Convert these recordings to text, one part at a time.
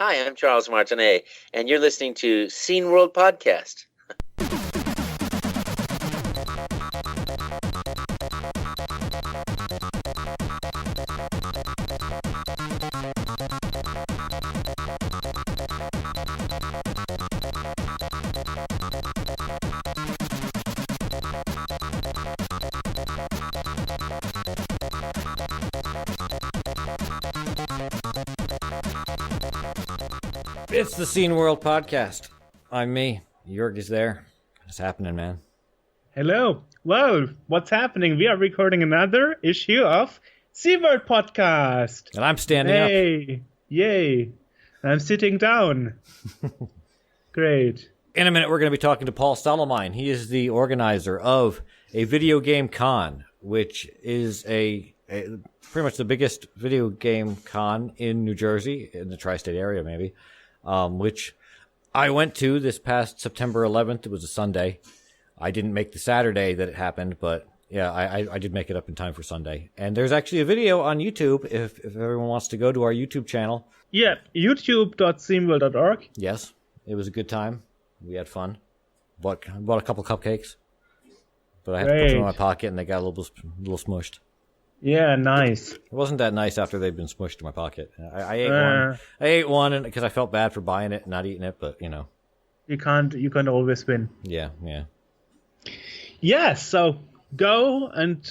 Hi, I'm Charles Martinet, and you're listening to Scene World Podcast. It's the Scene World Podcast. I'm me. Joerg is there. What's happening, man? Hello. Well, what's happening? We are recording another issue of Scene World Podcast. And I'm standing up. Hey, yay. I'm sitting down. Great. In a minute, we're going to be talking to Paul Solomine. He is the organizer of a video game con, which is a pretty much the biggest video game con in New Jersey, in the tri-state area maybe, which I went to this past September 11th. It was a Sunday. I didn't make the Saturday that it happened, but yeah, I did make it up in time for Sunday. And there's actually a video on YouTube if everyone wants to go to our YouTube channel. Yeah, youtube.sceneworld.org. Yes, it was a good time. We had fun. Bought a couple cupcakes, but I had to put them in my pocket and they got a little smushed. Yeah, nice. It wasn't that nice after they'd been smushed in my pocket. I ate one. I ate one because I felt bad for buying it and not eating it, but you know. You can't always win. Yeah. Yeah, so go and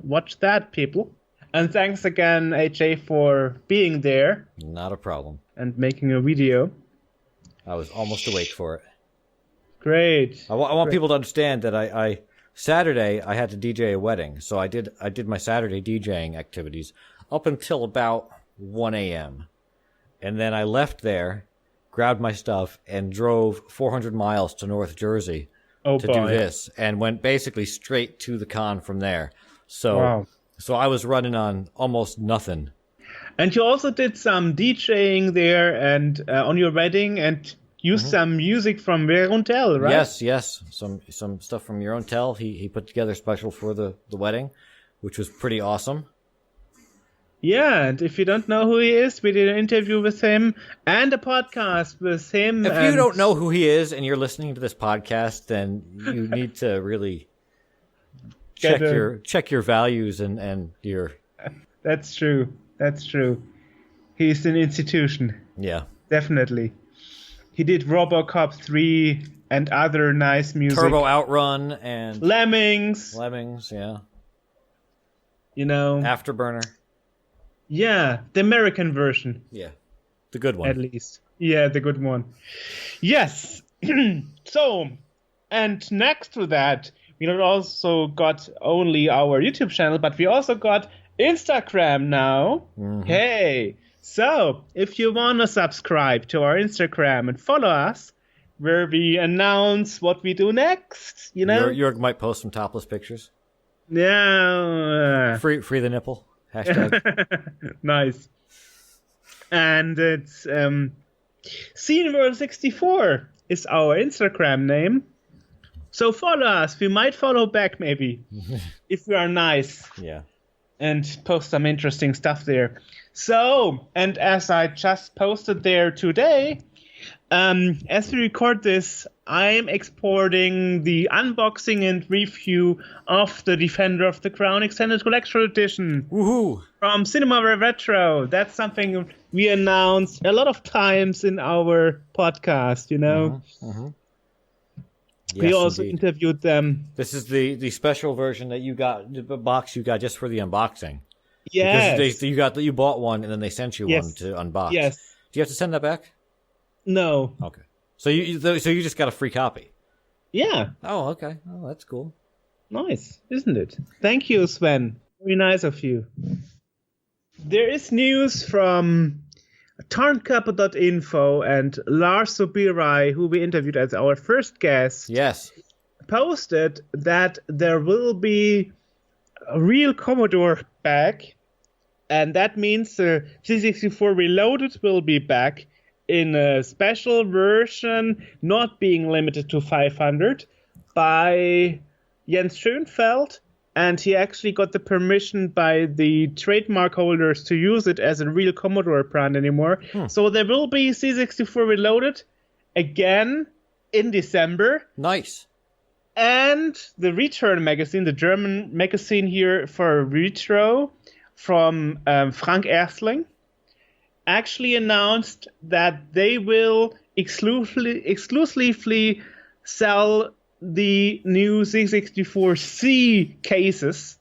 watch that, people. And thanks again, AJ, for being there. Not a problem. And making a video. I was almost awake for it. Great. I want people to understand that I Saturday I had to DJ a wedding, so I did my Saturday DJing activities up until about 1 a.m. And then I left there, grabbed my stuff, and drove 400 miles to North Jersey to do this, and went basically straight to the con from there. So I was running on almost nothing. And you also did some DJing there and on your wedding and used some music from Verontel, right? Yes. Some stuff from Verontel. He put together special for the wedding, which was pretty awesome. Yeah, and if you don't know who he is, we did an interview with him and a podcast with him. If you don't know who he is and you're listening to this podcast, then you need to really check your values and your... That's true. He's an institution. Yeah. Definitely. He did RoboCop 3 and other nice music. Turbo Outrun and... Lemmings, yeah. You know. Afterburner. Yeah, the American version. Yeah, the good one. At least. Yeah, the good one. Yes. So, and next to that, we not also got only our YouTube channel, but we also got Instagram now. Mm-hmm. Hey. So, if you want to subscribe to our Instagram and follow us, where we announce what we do next, you know? Joerg might post some topless pictures. Yeah. Free the nipple. Hashtag. Nice. And it's Scene World 64 is our Instagram name. So follow us. We might follow back maybe if we are nice. Yeah. And post some interesting stuff there. So, and as I just posted there today, as we record this, I'm exporting the unboxing and review of the Defender of the Crown Extended Collector Edition. Woohoo! From Cinema Retro. That's something we announced a lot of times in our podcast, you know. Mm-hmm. Yes, we also indeed. Interviewed them. This is the special version that you got, the box you got just for the unboxing. Yes. Because you bought one and then they sent you one to unbox. Yes. Do you have to send that back? No. Okay. So you just got a free copy? Yeah. Oh, okay. Oh, that's cool. Nice, isn't it? Thank you, Sven. Very nice of you. There is news from Tarnkappa.info and Lars Sobirai, who we interviewed as our first guest. Yes. Posted that there will be a real Commodore back, and that means the C64 Reloaded will be back in a special version, not being limited to 500, by Jens Schoenfeld and he actually got the permission by the trademark holders to use it as a real Commodore brand anymore. So there will be C64 Reloaded again in December. Nice. And the Return magazine, the German magazine here for retro from Frank Erstling, actually announced that they will exclusively sell the new C64C cases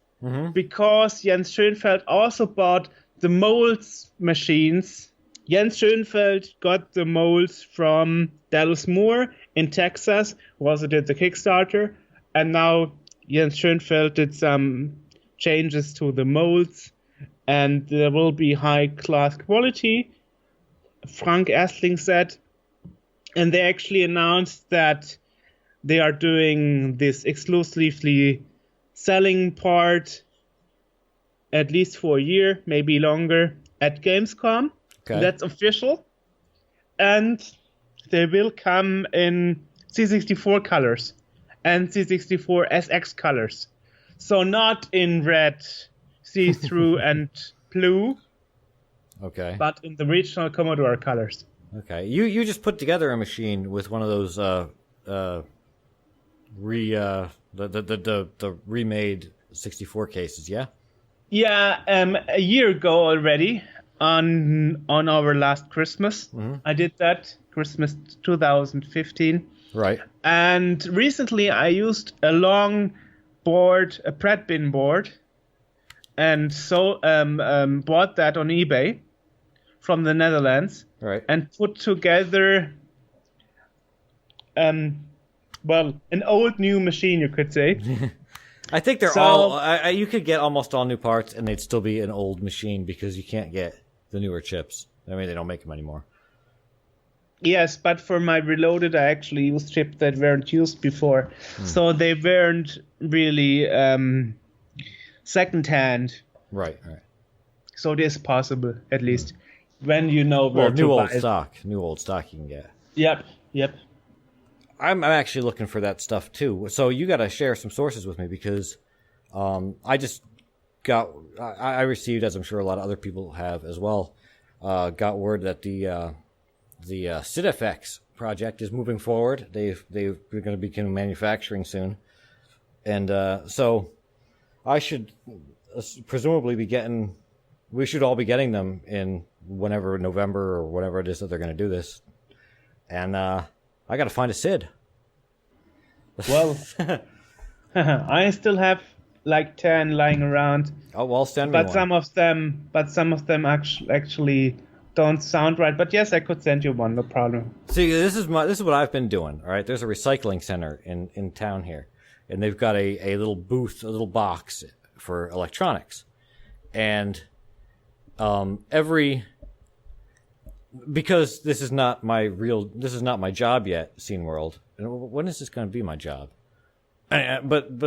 because Jens Schoenfeld also bought the molds machines. Jens Schoenfeld got the molds from Dallas Moore in Texas, who also did the Kickstarter, and now Jens Schoenfeld did some changes to the molds, and there will be high-class quality, Frank Erstling said, and they actually announced that they are doing this exclusively selling part at least for a year, maybe longer, at Gamescom. Okay. That's official. And they will come in C64 colors and C64 SX colors. So not in red, see-through, and blue, Okay. but in the original Commodore colors. Okay. You just put together a machine with one of those the remade 64 cases, yeah? Yeah, a year ago already, on our last Christmas, I did that, Christmas 2015. Right. And recently I used a long board, a Pratt bin board, and so bought that on eBay from the Netherlands, Right. and put together well, an old new machine, you could say. I think they're So- all. You could get almost all new parts, and they'd still be an old machine because you can't get the newer chips. I mean, they don't make them anymore. Yes, but for my Reloaded, I actually used chips that weren't used before. So they weren't really second-hand. Right. Right. So it is possible, at least, when you know where Well, to new buy old it. stock. New old stock you can get. Yep. I'm actually looking for that stuff too. So you got to share some sources with me because I just got I received, as I'm sure a lot of other people have as well, got word that the SidFX project is moving forward. They're going to begin manufacturing soon, and so I should presumably be getting. We should all be getting them in whenever November or whatever it is that they're going to do this, and I got to find a Sid. Well, I still have like 10 lying around, Oh well, send me but one. some of them actually don't sound right. But yes, I could send you one, no problem. See, this is what I've been doing. All right, there's a recycling center in town here, and they've got a little booth, a little box for electronics, and because this is not my job yet, Scene World. And when is this going to be my job? But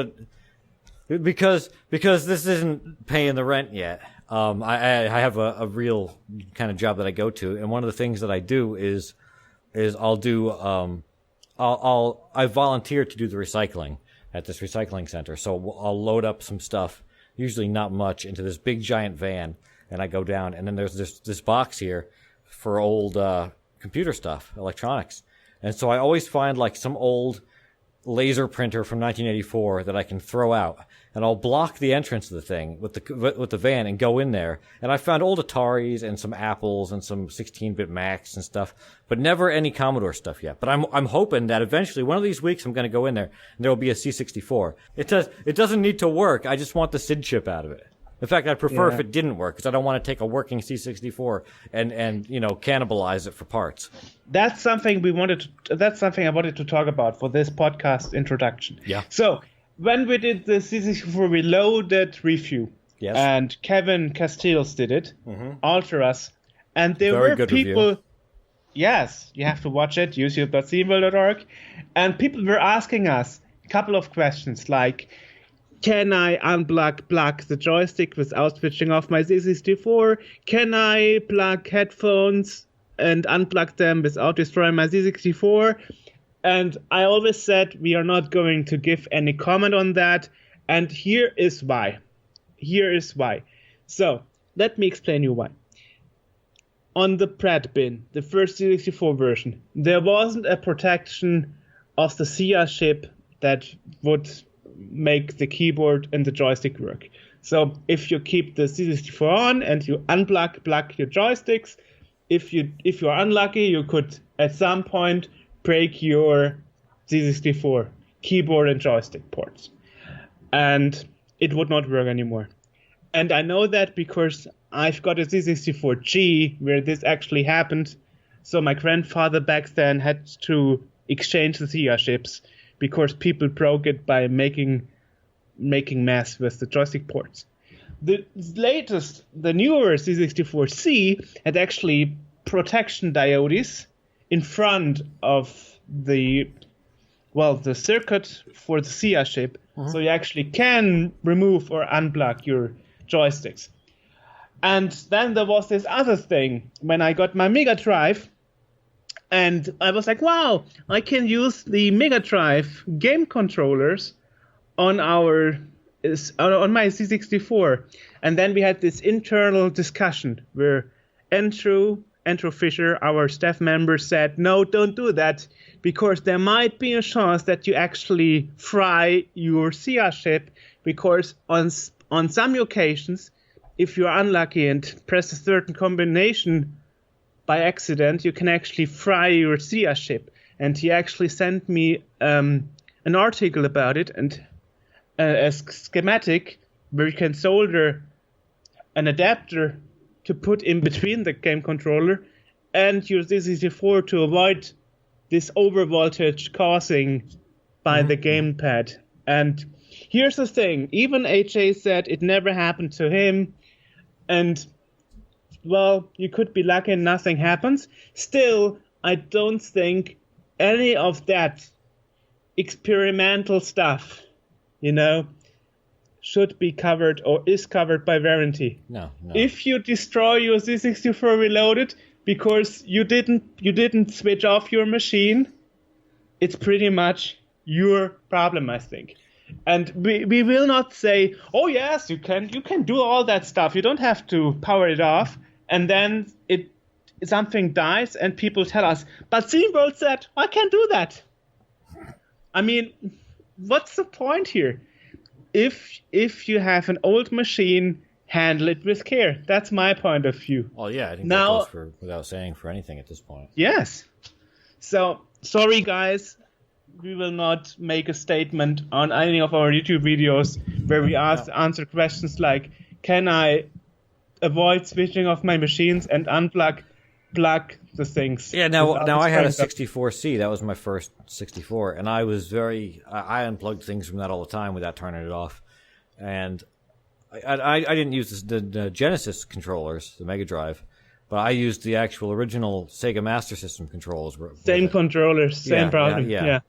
because this isn't paying the rent yet. I have a real kind of job that I go to, and one of the things that I do is I'll do I volunteer to do the recycling at this recycling center. So I'll load up some stuff, usually not much, into this big giant van, and I go down, and then there's this box here for old computer stuff, electronics. And so I always find like some old laser printer from 1984 that I can throw out, and I'll block the entrance of the thing with the van and go in there. And I found old Ataris and some Apples and some 16-bit Macs and stuff, but never any Commodore stuff yet. But I'm hoping that eventually one of these weeks I'm going to go in there and there will be a C64. It doesn't need to work. I just want the SID chip out of it. In fact, I'd prefer if it didn't work, because I don't want to take a working C64 and cannibalize it for parts. That's something I wanted to talk about for this podcast introduction. Yeah. So when we did the C64 Reloaded review, Yes. and Kevin Castillos did it, Alteras, and there Very were good people. review. Yes, you have to watch it. youtube.cmworld.org, and people were asking us a couple of questions like, can I unplug the joystick without switching off my Z64? Can I plug headphones and unplug them without destroying my Z64? And I always said we are not going to give any comment on that, And here is why. So, let me explain you why. On the Pratt bin, the first C64 version, there wasn't a protection of the SIA chip that would make the keyboard and the joystick work. So if you keep the C64 on and you unplug your joysticks, if you're unlucky, you could at some point break your C64 keyboard and joystick ports, and it would not work anymore. And I know that because I've got a C64G where this actually happened. So my grandfather back then had to exchange the SIA chips because people broke it by making mess with the joystick ports. The newer C64C had actually protection diodes in front of the circuit for the SIA chip, so you actually can remove or unplug your joysticks. And then there was this other thing when I got my Mega Drive, and I was like, wow, I can use the Mega Drive game controllers on my C64. And then we had this internal discussion where Andrew Fisher, our staff member, said, no, don't do that, because there might be a chance that you actually fry your SIA chip, because on some occasions, if you're unlucky and press a certain combination by accident, you can actually fry your SIA chip. And he actually sent me an article about it and a schematic where you can solder an adapter to put in between the game controller and your C64 to avoid this overvoltage causing by the gamepad. And here's the thing, even AJ said it never happened to him, and well, you could be lucky and nothing happens. Still, I don't think any of that experimental stuff, should be covered or is covered by warranty. No. If you destroy your C64 Reloaded because you didn't switch off your machine, it's pretty much your problem, I think. And we will not say, oh yes, you can do all that stuff. You don't have to power it off. And then something dies and people tell us, but SteamWorld said, I can't do that. I mean, what's the point here? If you have an old machine, handle it with care. That's my point of view. Well, yeah, I think that goes without saying for anything at this point. Yes. So, sorry guys, we will not make a statement on any of our YouTube videos where we answer questions like, can I avoid switching off my machines and plug the things? Yeah, now I had a 64C. That was my first 64, and I unplugged things from that all the time without turning it off. And I didn't use the Genesis controllers, the Mega Drive, but I used the actual original Sega Master System controllers. Same controllers, same problem. Yeah.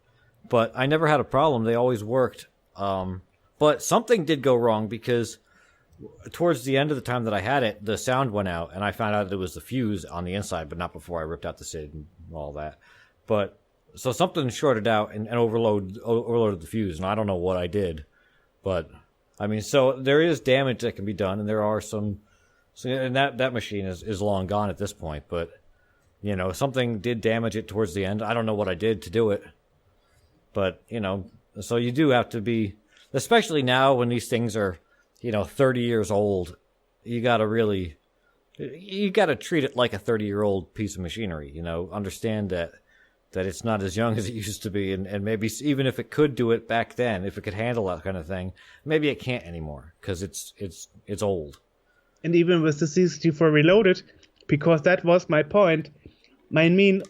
But I never had a problem. They always worked. But something did go wrong because towards the end of the time that I had it, the sound went out, and I found out it was the fuse on the inside, but not before I ripped out the SID and all that. But so something shorted out and overloaded the fuse, and I don't know what I did. But I mean, so there is damage that can be done, and there are some. So, and that machine is long gone at this point. But something did damage it towards the end. I don't know what I did to do it. But so you do have to be, especially now when these things are 30 years old, you got to treat it like a 30-year-old piece of machinery, understand that it's not as young as it used to be. And maybe even if it could do it back then, if it could handle that kind of thing, maybe it can't anymore because it's old. And even with the C64 Reloaded, because that was my point. I mean,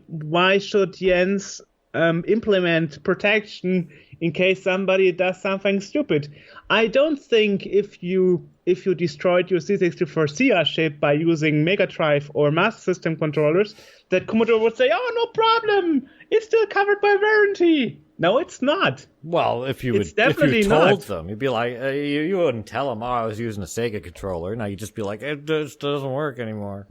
why should Jens implement protection in case somebody does something stupid? I don't think if you destroyed your C64 SIA chip by using Mega Drive or Master System controllers, that Commodore would say, "Oh, no problem, it's still covered by warranty." No, it's not. Well, if you told them, you'd be like, you wouldn't tell them, "Oh, I was using a Sega controller." No, you just be like, "It just doesn't work anymore."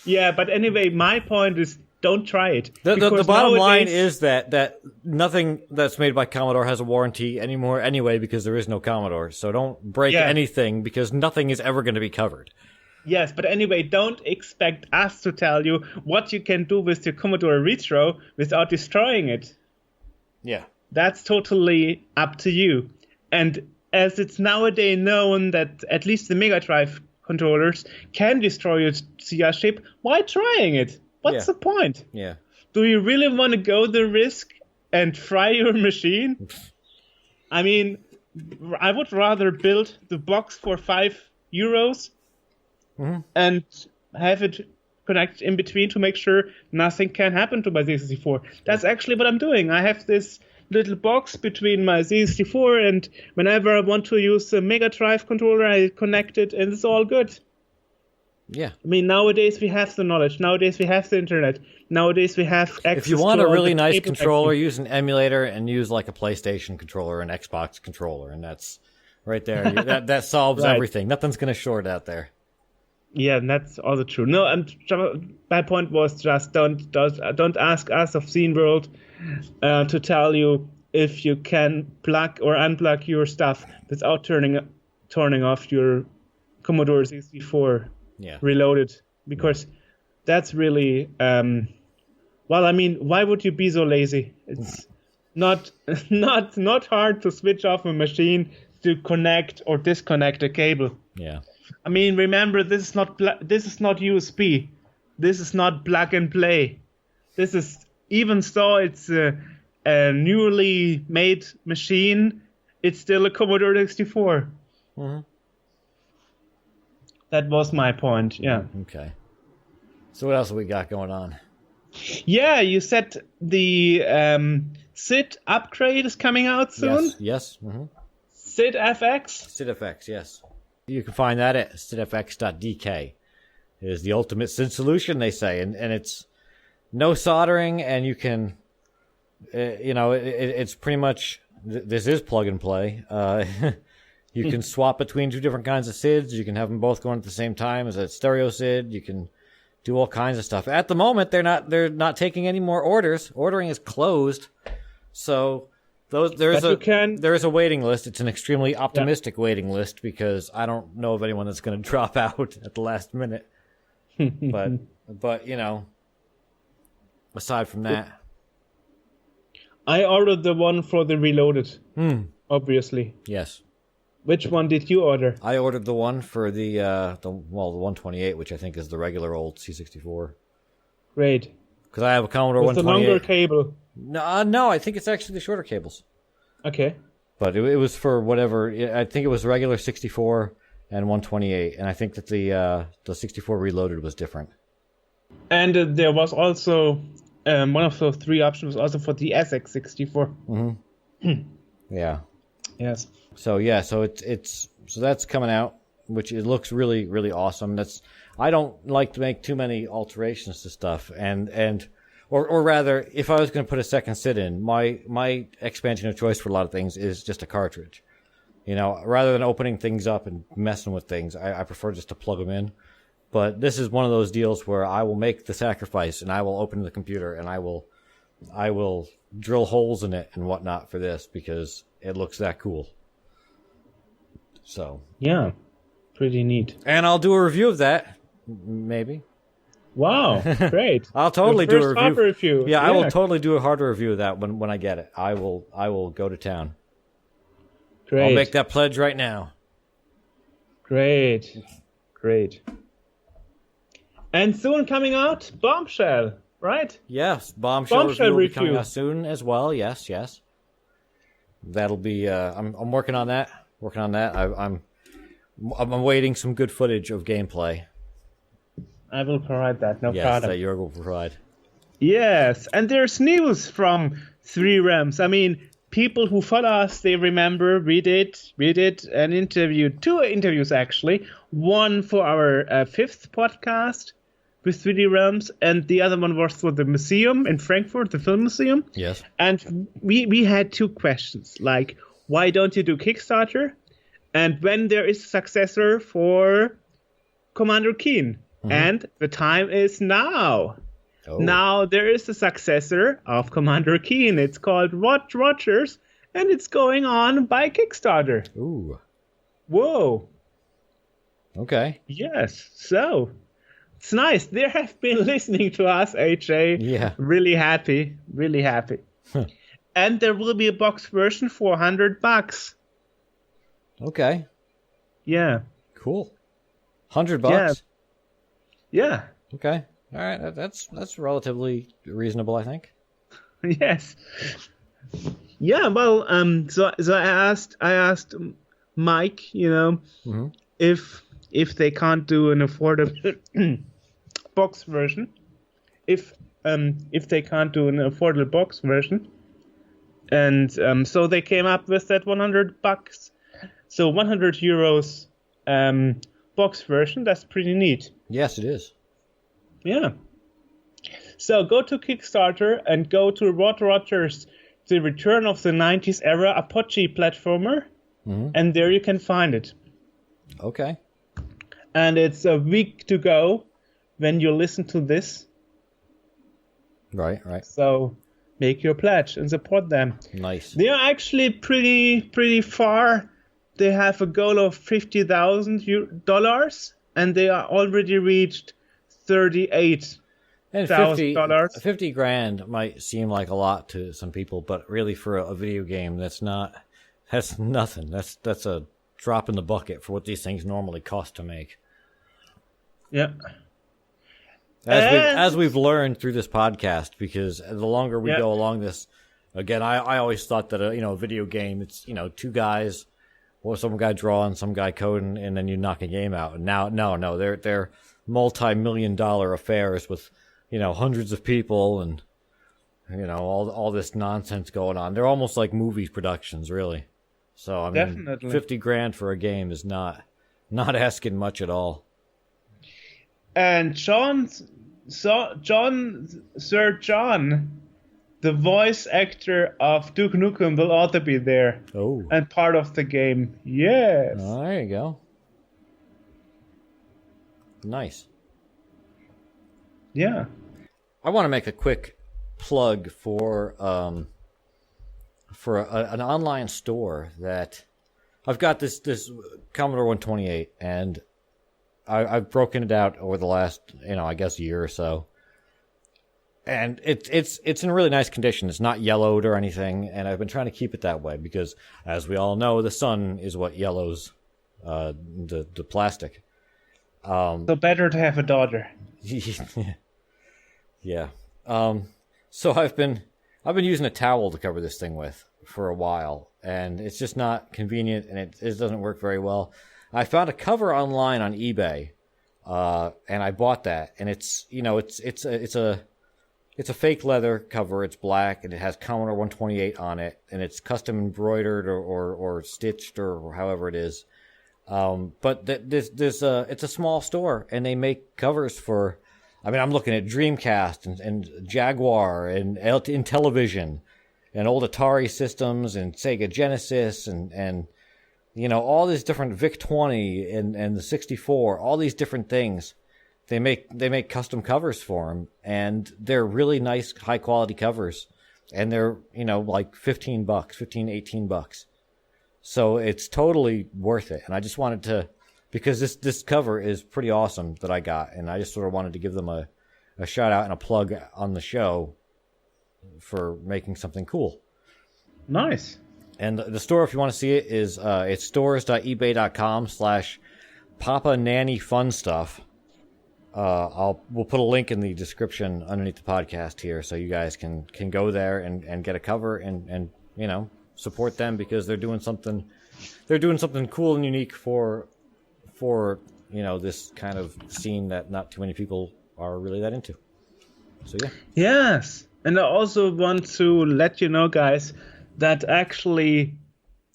Yeah, but anyway, my point is, don't try it. The Because bottom line nowadays- is that nothing that's made by Commodore has a warranty anymore anyway, because there is no Commodore. So don't break anything, because nothing is ever going to be covered. Yes, but anyway, don't expect us to tell you what you can do with your Commodore Retro without destroying it. Yeah. That's totally up to you. And as it's nowadays known that at least the Mega Drive controllers can destroy your CR chip, why trying it? What's the point? Yeah. Do you really want to go the risk and fry your machine? I mean, I would rather build the box for €5 and have it connect in between to make sure nothing can happen to my Z64. That's actually what I'm doing. I have this little box between my Z64, and whenever I want to use the Mega Drive controller, I connect it, and it's all good. Yeah. I mean, nowadays we have the knowledge. Nowadays we have the internet. Nowadays we have access. If you want to a all really the nice cable controller, connection. use an emulator and use like a PlayStation controller, an Xbox controller, and that's right there. that solves Right. everything. Nothing's going to short out there. Yeah, and that's also true. No, and my point was just don't ask us of Scene World to tell you if you can plug or unplug your stuff without turning off your Commodore 64 Reloaded, because that's really well, I mean, why would you be so lazy? It's not hard to switch off a machine to connect or disconnect a cable. Yeah. I mean, remember, this is not USB. This is not plug and play. This is, even though it's a newly made machine, it's still a Commodore 64. Mm-hmm. That was my point. Yeah. Okay. So what else have we got going on? Yeah, you said the SID upgrade is coming out soon. Yes. Mm-hmm. SID FX. SidFX, yes. You can find that at sidfx.dk. It is the ultimate SID solution, they say, and it's no soldering, and you can, it's pretty much, this is plug and play. You can swap between two different kinds of SIDs. You can have them both going at the same time as a stereo SID. You can do all kinds of stuff. At the moment, they're not taking any more orders. Ordering is closed, so. There is a waiting list. It's an extremely optimistic waiting list, because I don't know of anyone that's going to drop out at the last minute. but aside from that, I ordered the one for the Reloaded. Obviously. Yes. Which one did you order? I ordered the one for the 128, which I think is the regular old C64. Great. Because I have a Commodore With 128. the longer cable. No, I think it's actually the shorter cables. Okay. But it was for whatever. I think it was regular 64 and 128, and I think that the 64 Reloaded was different. And there was also one of those three options was also for the SX64. Mm-hmm. Yeah. Yes. So so that's coming out, which it looks really, really awesome. I don't like to make too many alterations to stuff, or rather, if I was going to put a second SID in, my expansion of choice for a lot of things is just a cartridge. Rather than opening things up and messing with things, I prefer just to plug them in. But this is one of those deals where I will make the sacrifice, and I will open the computer, and I will drill holes in it and whatnot for this, because it looks that cool. So yeah, pretty neat. And I'll do a review of that, maybe. Wow, great! I'll totally do a review. Yeah, I will totally do a hardware review of that when I get it. I will go to town. Great. I'll make that pledge right now. Great. And soon coming out, Bombshell, right? Yes, Bombshell Bombshell will be coming review. out soon as well. Yes. That'll be. I'm working on that. I'm awaiting some good footage of gameplay. I will provide that. No Yes, problem. that Joerg will provide. Yes, and there's news from 3Rams. I mean, people who follow us, they remember we did an interview, 2 interviews actually. One for our 5th podcast with 3Rams, and the other one was for the museum in Frankfurt, the film museum. Yes. And we had 2 questions, like, why don't you do Kickstarter? And when there is a successor for Commander Keen. Mm-hmm. And the time is now. Oh. Now there is a successor of Commander Keen. It's called Rogers, and it's going on by Kickstarter. Ooh. Whoa. Okay. Yes. So it's nice. They have been listening to us, AJ. Yeah. Really happy. Really happy. And there will be a box version for $100. Okay. Yeah. Cool. $100. Yeah. Okay. All right. That's relatively reasonable, I think. Yes. Yeah. Well. So I asked Mike. If they can't do an affordable box version, if they can't do an affordable box version, and so they came up with that $100, so €100 box version. That's pretty neat. Yes, it is. Yeah. So go to Kickstarter and go to Rod Rogers, the Return of the 90s Era Apoche platformer, and there you can find it. Okay. And it's a week to go when you listen to this. Right. So make your pledge and support them. Nice. They are actually pretty far. They have a goal of $50,000, and they are already reached $38,000. And 50 grand might seem like a lot to some people, but really for a video game, that's nothing. That's a drop in the bucket for what these things normally cost to make. Yeah. As we've learned through this podcast, because the longer we go along this, again, I always thought that a video game, it's two guys, or some guy drawing, some guy coding, and then you knock a game out. And now, no, they're multi-million-dollar affairs with hundreds of people and all this nonsense going on. They're almost like movie productions, really. So I mean, definitely. 50 grand for a game is not asking much at all. And Sir John, the voice actor of Duke Nukem, will also be there. Oh. And part of the game. Yes. Oh, there you go. Nice. Yeah. I want to make a quick plug for an online store that I've got this Commodore 128, and I've broken it out over the last I guess year or so, and it's in really nice condition. It's not yellowed or anything, and I've been trying to keep it that way because, as we all know, the sun is what yellows the plastic. So better to have a daughter. Yeah. So I've been using a towel to cover this thing with for a while, and it's just not convenient, and it doesn't work very well. I found a cover online on eBay, and I bought that, and it's a fake leather cover. It's black, and it has Commodore 128 on it, and it's custom embroidered or stitched or however it is. But it's a small store, and they make covers for. I mean, I'm looking at Dreamcast and Jaguar and Intellivision and old Atari systems and Sega Genesis and all these different VIC-20 and the 64, all these different things. They make custom covers for them, and they're really nice, high quality covers, and they're like $15, $18. So it's totally worth it. And I just wanted to. Because this cover is pretty awesome that I got, and I just sort of wanted to give them a shout out and a plug on the show for making something cool. Nice. And the store, if you want to see it, is it's stores.ebay.com/Papa Nanny Fun Stuff. We'll put a link in the description underneath the podcast here, so you guys can go there and get a cover and support them because they're doing something cool and unique for this kind of scene that not too many people are really that into. So yeah. Yes. And I also want to let you know, guys, that actually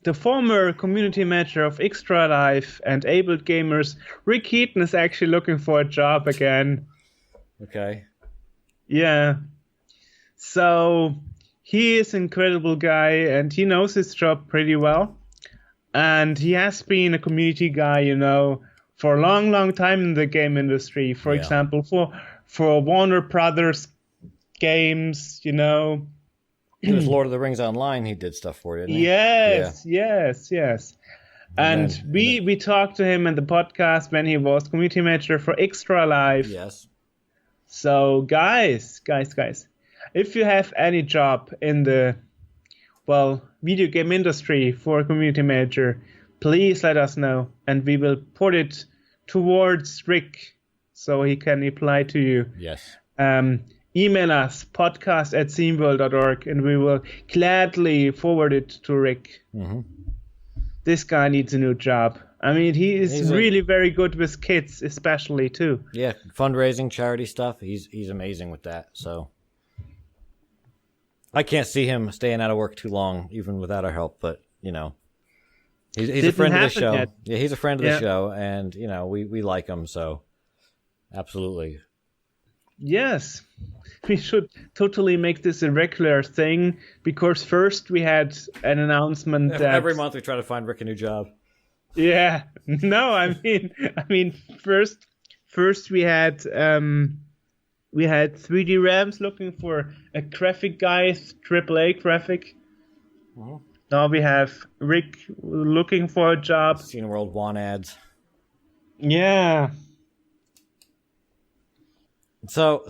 the former community manager of Extra Life and Abled Gamers, Rick Heaton, is actually looking for a job again. Okay. Yeah. So he is an incredible guy, and he knows his job pretty well. And he has been a community guy, for a long, long time in the game industry. For example, for Warner Brothers games, He was Lord of the Rings Online. He did stuff for it, didn't he? Yes. And then- we talked to him in the podcast when he was community manager for Extra Life. Yes. So guys, if you have any job in the video game industry for a community manager, please let us know, and we will put it towards Rick so he can apply to you. Yes. Email us podcast@sceneworld.org, and we will gladly forward it to Rick. Mm-hmm. This guy needs a new job. I mean, he's He's really very good with kids, especially too. Yeah, fundraising, charity stuff. He's amazing with that. So I can't see him staying out of work too long, even without our help. But he's a friend of the show. Yet. Yeah, he's a friend of the show, and we like him. So absolutely. Yes, we should totally make this a regular thing, because first we had an announcement that Every month we try to find Rick a new job. Yeah, no, I mean, first we had 3D Rams looking for a graphic guy, AAA graphic. Uh-huh. Now we have Rick looking for a job. Scene World want ads. Yeah. So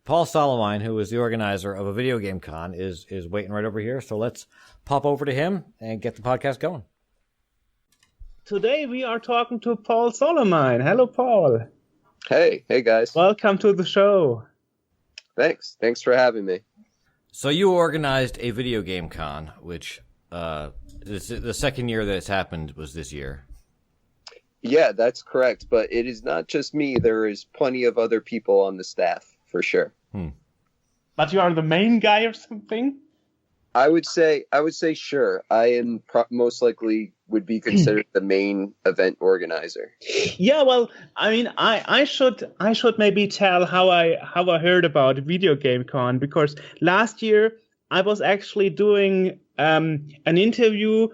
Paul Solomine, who is the organizer of a video game con, is waiting right over here. So let's pop over to him and get the podcast going. Today we are talking to Paul Solomine. Hello, Paul. Hey guys. Welcome to the show. Thanks for having me. So you organized a video game con, which the second year that it's happened was this year. Yeah, that's correct. But it is not just me. There is plenty of other people on the staff, for sure. But you are the main guy or something? I would say sure. I am most likely would be considered the main event organizer. Yeah, well, I mean, I should maybe tell how I heard about Video Game Con, because last year I was actually doing an interview,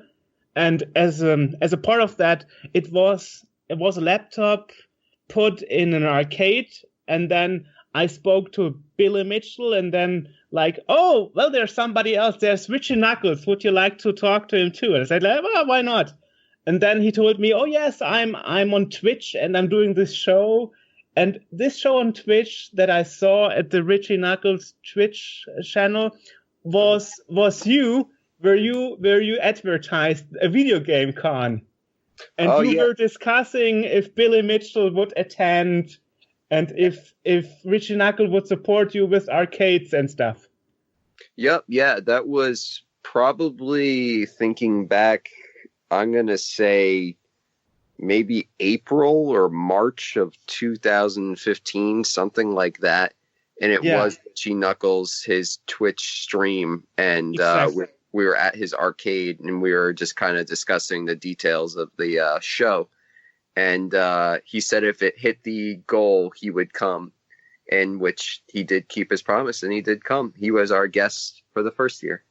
and as a part of that, it was a laptop put in an arcade, and then I spoke to Billy Mitchell, and then like, oh, well, there's somebody else. There's Richie Knuckles. Would you like to talk to him too? And I said, well, why not? And then he told me, oh yes, I'm on Twitch and I'm doing this show. And this show on Twitch that I saw at the Richie Knuckles Twitch channel was you, where you advertised a video game con. And were discussing if Billy Mitchell would attend, and if Richie Knuckles would support you with arcades and stuff. Yep, yeah, that was probably, thinking back, I'm going to say maybe April or March of 2015, something like that. And it was Richie Knuckles, his Twitch stream, and exactly. we were at his arcade, and we were just kind of discussing the details of the show. And he said if it hit the goal, he would come, in which he did keep his promise, and he did come. He was our guest for the first year.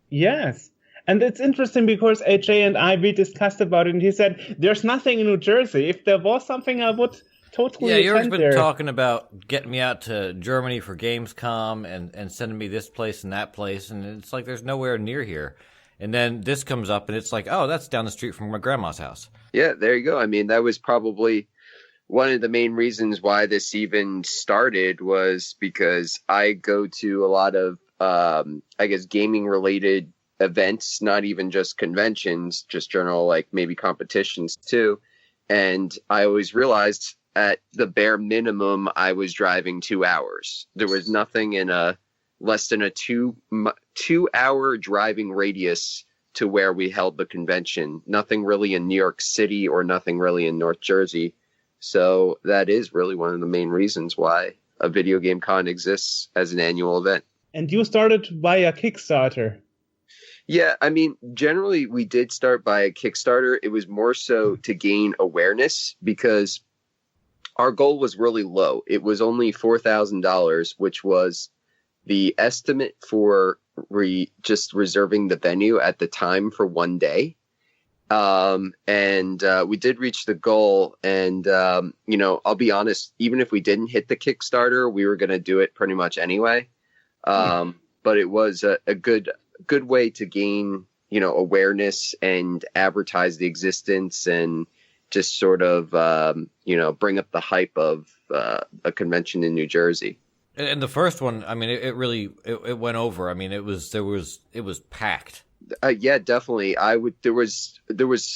Yes. And it's interesting because AJ and we discussed about it, and he said, there's nothing in New Jersey. If there was something, I would totally Yeah, Joerg's attend been there. talking about getting me out to Germany for Gamescom and sending me this place and that place, and it's like there's nowhere near here. And then this comes up, and it's like, oh, that's down the street from my grandma's house. Yeah, there you go. I mean, that was probably one of the main reasons why this even started, was because I go to a lot of, I guess, gaming-related events, not even just conventions, just general, like maybe competitions too. And I always realized at the bare minimum, I was driving 2 hours. There was nothing in a less than a 2-hour driving radius to where we held the convention. Nothing really in New York City or nothing really in North Jersey. So that is really one of the main reasons why a video game con exists as an annual event. And you started via Kickstarter. Yeah, I mean, generally we did start by a Kickstarter. It was more so to gain awareness, because our goal was really low. It was only $4,000, which was the estimate for just reserving the venue at the time for one day. And we did reach the goal. And, I'll be honest, even if we didn't hit the Kickstarter, we were going to do it pretty much anyway. But it was a good way to gain, awareness and advertise the existence and just sort of, bring up the hype of a convention in New Jersey. And the first one, I mean, it really went over. I mean, it was packed. Yeah, definitely. There was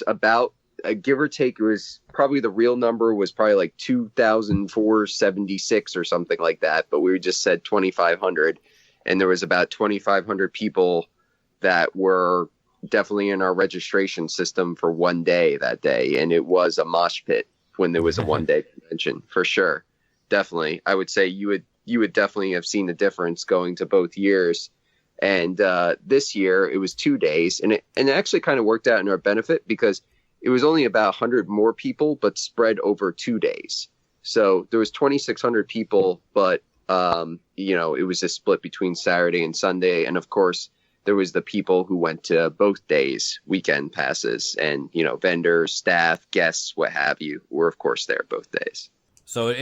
about, give or take, it was probably the real number was probably like 2,476 or something like that. But we just said 2,500, and there was about 2,500 people that were definitely in our registration system for one day that day. And it was a mosh pit when there was a 1 day convention, for sure. Definitely. I would say you would definitely have seen the difference going to both years. And this year it was 2 days, and it actually kind of worked out in our benefit because it was only about 100 more people, but spread over 2 days. So there was 2,600 people, but it was a split between Saturday and Sunday. And of course, there was the people who went to both days, weekend passes, and vendors, staff, guests, what have you, were of course there both days. So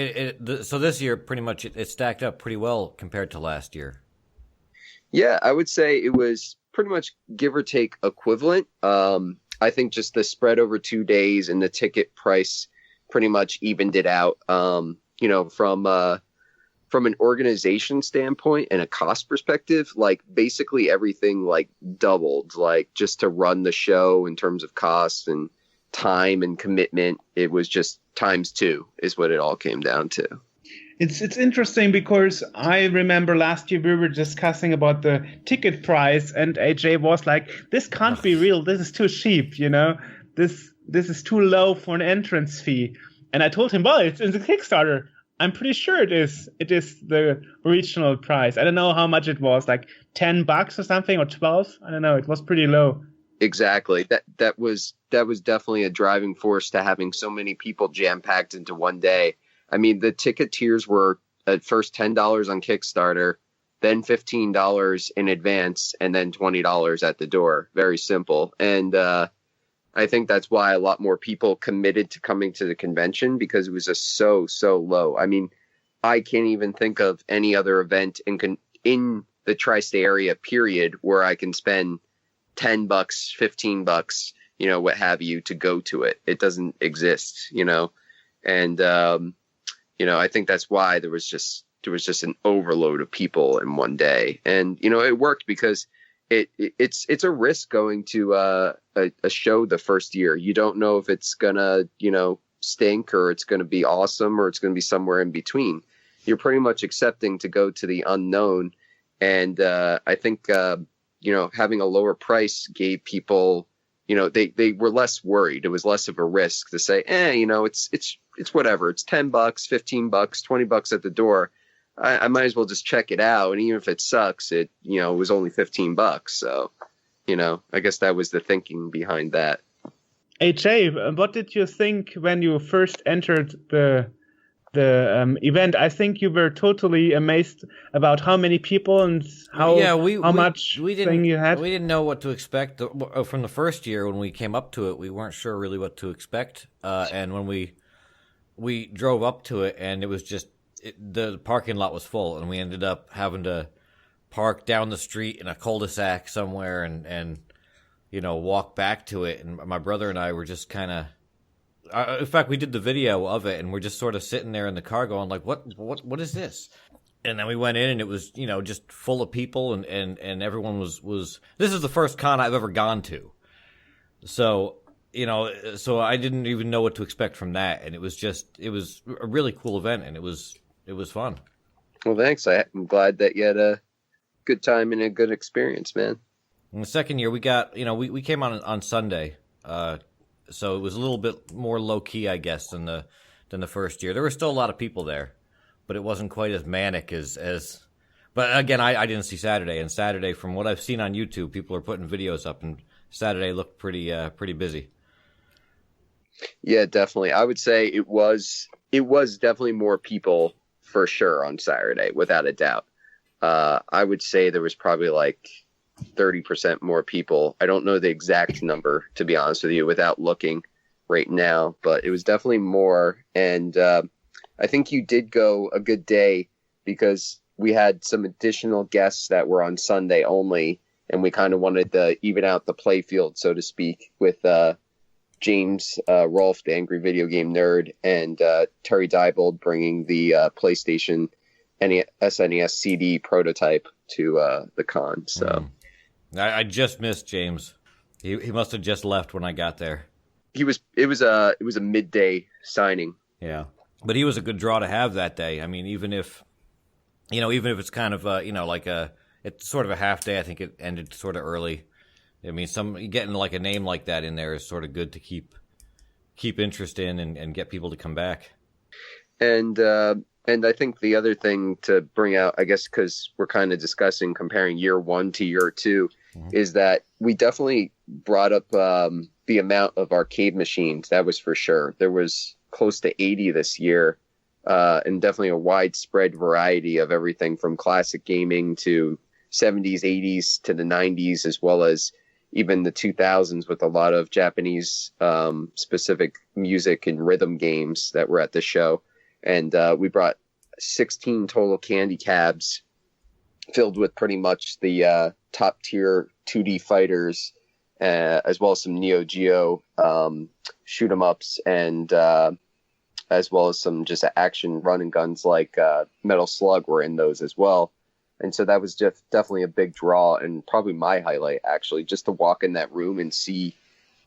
so this year pretty much it stacked up pretty well compared to last year. Yeah, I would say it was pretty much give or take equivalent. I think just the spread over 2 days and the ticket price pretty much evened it out. From an organization standpoint and a cost perspective, like basically everything like doubled, like just to run the show in terms of costs and time and commitment. It was just times 2 is what it all came down to. It's interesting because I remember last year we were discussing about the ticket price, and AJ was like, "This can't be real. This is too cheap. This is too low for an entrance fee." And I told him, "Well, it's in the Kickstarter. I'm pretty sure it is. It is the original price. I don't know how much it was, like $10 or something, or 12. I don't know. It was pretty low." Exactly. That was definitely a driving force to having so many people jam packed into one day. I mean, the ticket tiers were at first $10 on Kickstarter, then $15 in advance, and then $20 at the door. Very simple. And I think that's why a lot more people committed to coming to the convention, because it was just so low. I mean, I can't even think of any other event in the tri-state area, period, where I can spend $10, $15, what have you, to go to it. It doesn't exist, and I think that's why there was just an overload of people in one day. And it worked because it's a risk going to a show the first year. You don't know if it's gonna stink, or it's gonna be awesome, or it's gonna be somewhere in between. You're pretty much accepting to go to the unknown. And I think having a lower price gave people, they were less worried. It was less of a risk to say, it's whatever. It's $10, $15, $20 at the door. I might as well just check it out. And even if it sucks, it was only $15. So, I guess that was the thinking behind that. AJ, what did you think when you first entered the event? I think you were totally amazed about how many people and how much thing you had. We didn't know what to expect from the first year. When we came up to it, we weren't sure really what to expect. And when we drove up to it, and it was just the parking lot was full, and we ended up having to park down the street in a cul-de-sac somewhere and walk back to it. And my brother and I were just kind of. In fact, we did the video of it, and we're just sort of sitting there in the car going like, what is this? And then we went in, and it was, just full of people, and everyone was this is the first con I've ever gone to. So, so I didn't even know what to expect from that. And it was a really cool event, and it was fun. Well, thanks. I'm glad that you had a good time and a good experience, man. In the second year, we got, we came on Sunday, so it was a little bit more low key, I guess, than the first year. There were still a lot of people there, but it wasn't quite as manic as. But again, I didn't see Saturday, and Saturday, from what I've seen on YouTube, people are putting videos up, and Saturday looked pretty busy. Yeah, definitely. I would say it was definitely more people for sure on Saturday, without a doubt. I would say there was probably like 30% more people. I don't know the exact number, to be honest with you, without looking right now, but it was definitely more. And I think you did go a good day, because we had some additional guests that were on Sunday only, and we kind of wanted to even out the play field, so to speak, with James Rolfe, the Angry Video Game Nerd, and Terry Diebold bringing the PlayStation SNES CD prototype to the con. So I just missed James. He must have just left when I got there. It was a midday signing. Yeah, but he was a good draw to have that day. I mean, even if it's kind of it's sort of a half day. I think it ended sort of early. I mean, getting like a name like that in there is sort of good to keep interest in and get people to come back. And I think the other thing to bring out, I guess, because we're kind of discussing comparing year one to year two, is that we definitely brought up the amount of arcade machines. That was for sure. There was close to 80 this year, and definitely a widespread variety of everything from classic gaming to 70s, 80s to the 90s, as well as even the 2000s with a lot of Japanese specific music and rhythm games that were at the show. And we brought 16 total candy cabs filled with pretty much the top tier 2D fighters, as well as some Neo Geo shoot 'em ups, and as well as some just action run and guns like Metal Slug were in those as well. And so that was just definitely a big draw, and probably my highlight, actually, just to walk in that room and see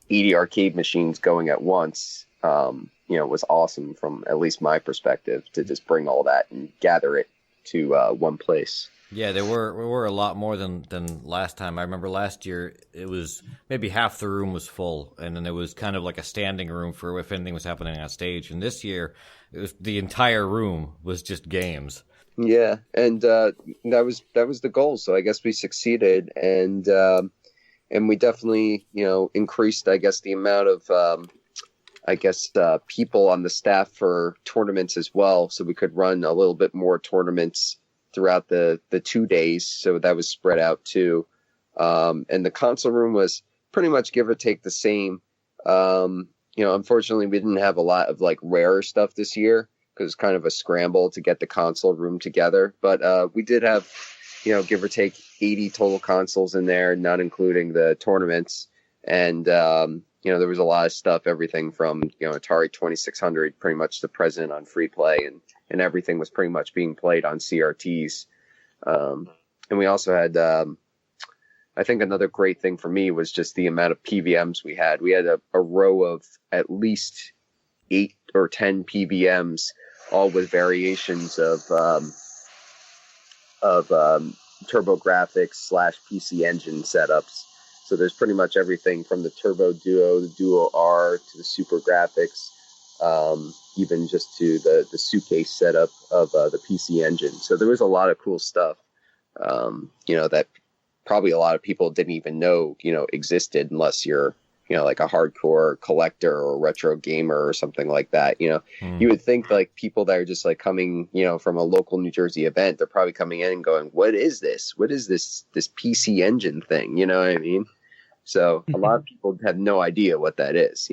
80 arcade machines going at once. Was awesome from at least my perspective, to just bring all that and gather it to one place. Yeah, there were a lot more than last time. I remember last year it was maybe half the room was full, and then there was kind of like a standing room for if anything was happening on stage. And this year, it was the entire room was just games. Yeah, and that was the goal. So I guess we succeeded, and we definitely increased, I guess, the amount of people on the staff for tournaments as well, so we could run a little bit more tournaments throughout the 2 days. So that was spread out too. And the console room was pretty much give or take the same. Unfortunately, we didn't have a lot of like rarer stuff this year because it's kind of a scramble to get the console room together. But we did have, give or take 80 total consoles in there, not including the tournaments. And, there was a lot of stuff, everything from, Atari 2600, pretty much the present on free play, and everything was pretty much being played on CRTs. And we also had, I think another great thing for me was just the amount of PVMs we had. We had a row of at least 8 or 10 PVMs, all with variations of TurboGrafx / PC Engine setups. So there's pretty much everything from the Turbo Duo, the Duo R, to the Super Graphics, even just to the suitcase setup of the PC Engine. So there was a lot of cool stuff, that probably a lot of people didn't even know, existed, unless you're, like a hardcore collector or retro gamer or something like that. You would think like people that are just like coming, from a local New Jersey event, they're probably coming in and going, what is this? What is this PC Engine thing? You know what I mean? So a lot of people have no idea what that is,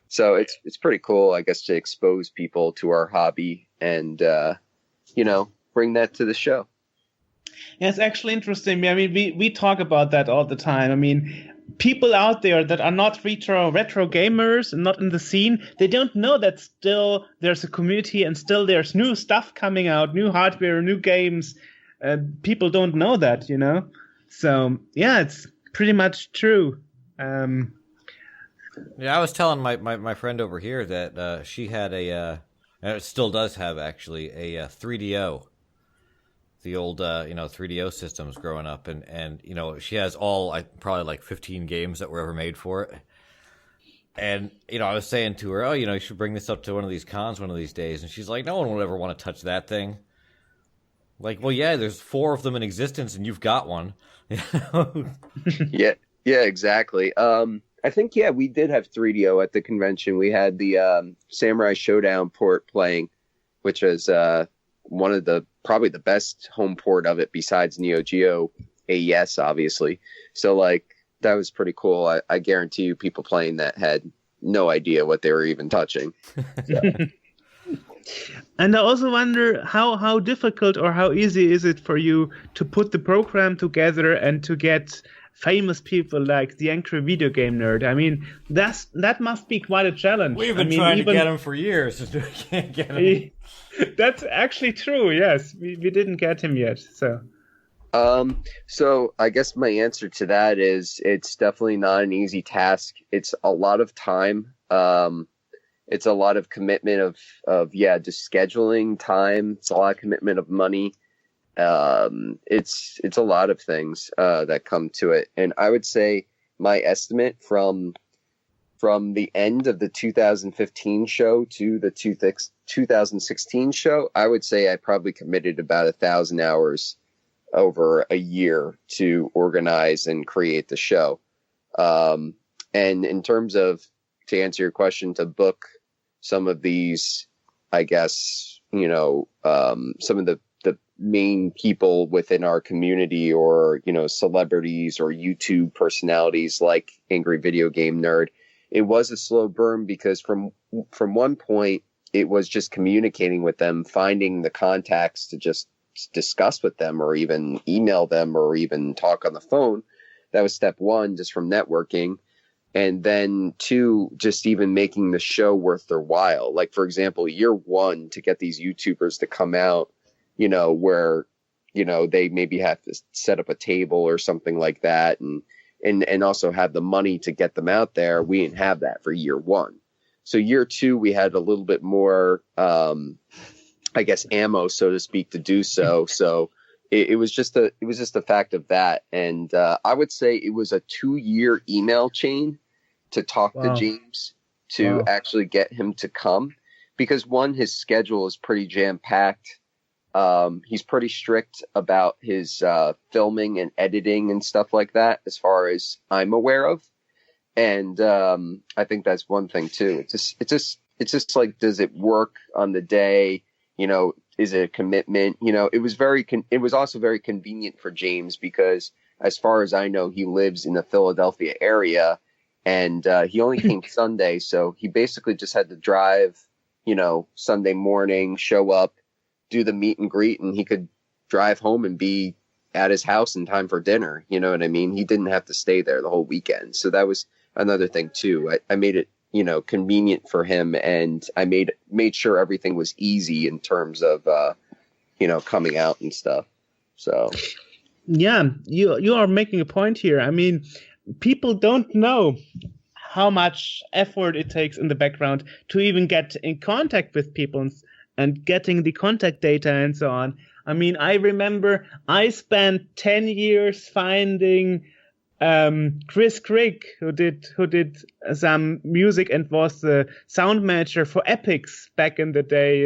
So it's pretty cool, I guess, to expose people to our hobby and, bring that to the show. Yeah, it's actually interesting. I mean, we talk about that all the time. I mean, people out there that are not retro gamers and not in the scene, they don't know that still there's a community and still there's new stuff coming out, new hardware, new games. People don't know that, So, yeah, it's pretty much true. Yeah, I was telling my friend over here that she had it still does have actually a 3DO, the old 3DO systems growing up, and she has probably like 15 games that were ever made for it. And I was saying to her, you should bring this up to one of these cons one of these days, and she's like, no one will ever want to touch that thing. Like, well, yeah, there's 4 of them in existence, and you've got one. Yeah, exactly. I think, we did have 3DO at the convention. We had the Samurai Showdown port playing, which is one of probably the best home port of it besides Neo Geo AES, obviously. So, like, that was pretty cool. I guarantee you people playing that had no idea what they were even touching. So. And I also wonder how difficult or how easy is it for you to put the program together and to get famous people like the Angry Video Game Nerd. I mean, that must be quite a challenge. We've been trying to get him for years, and we can't get him. That's actually true. Yes, we didn't get him yet. So I guess my answer to that is it's definitely not an easy task. It's a lot of time. It's a lot of commitment of just scheduling time. It's a lot of commitment of money. It's a lot of things that come to it. And I would say my estimate from the end of the 2015 show to the 2016 show, I would say I probably committed about 1,000 hours over a year to organize and create the show. And in terms of, to answer your question, to book some of these, I guess, some of the main people within our community, or, celebrities or YouTube personalities like Angry Video Game Nerd, it was a slow burn, because from one point it was just communicating with them, finding the contacts to just discuss with them, or even email them, or even talk on the phone. That was step one, just from networking. And then two, just even making the show worth their while. Like, for example, year one, to get these YouTubers to come out, where, they maybe have to set up a table or something like that, and also have the money to get them out there. We didn't have that for year one. So year two, we had a little bit more, I guess, ammo, so to speak, to do so. So it was just a fact of that. And I would say it was a 2-year email chain to talk to James to actually get him to come, because one, his schedule is pretty jam packed. He's pretty strict about his filming and editing and stuff like that, as far as I'm aware of. And I think that's one thing too. It's just like, does it work on the day? Is it a commitment? It was also very convenient for James, because as far as I know, he lives in the Philadelphia area, and he only came Sunday. So he basically just had to drive, Sunday morning, show up, do the meet and greet, and he could drive home and be at his house in time for dinner. You know what I mean? He didn't have to stay there the whole weekend. So that was another thing too. I made it, convenient for him, and I made sure everything was easy in terms of, coming out and stuff. So. Yeah, you are making a point here. I mean, people don't know how much effort it takes in the background to even get in contact with people and getting the contact data and so on. I mean, I remember I spent 10 years finding Chris Crick, who did some music and was the sound manager for Epics back in the day,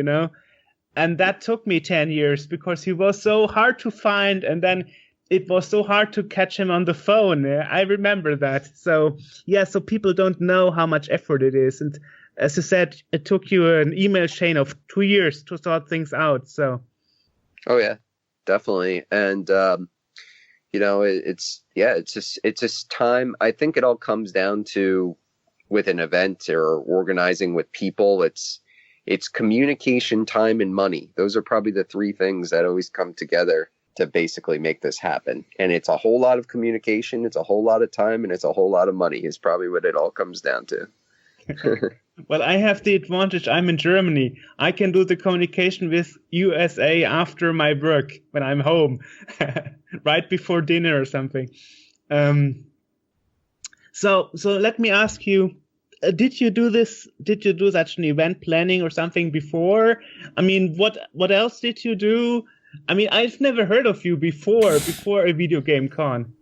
and that took me 10 years, because he was so hard to find, and then it was so hard to catch him on the phone. I remember that. So so people don't know how much effort it is. And as I said, it took you an email chain of 2 years to sort things out. So. Oh yeah, definitely. And, it's just time. I think it all comes down to, with an event or organizing with people, it's communication, time, and money. Those are probably the three things that always come together to basically make this happen. And it's a whole lot of communication, it's a whole lot of time, and it's a whole lot of money is probably what it all comes down to. Well, I have the advantage. I'm in Germany. I can do the communication with USA after my work when I'm home, right before dinner or something. So let me ask you, did you do this? Did you do such an event planning or something before? I mean, what else did you do? I mean, I've never heard of you before a video game con.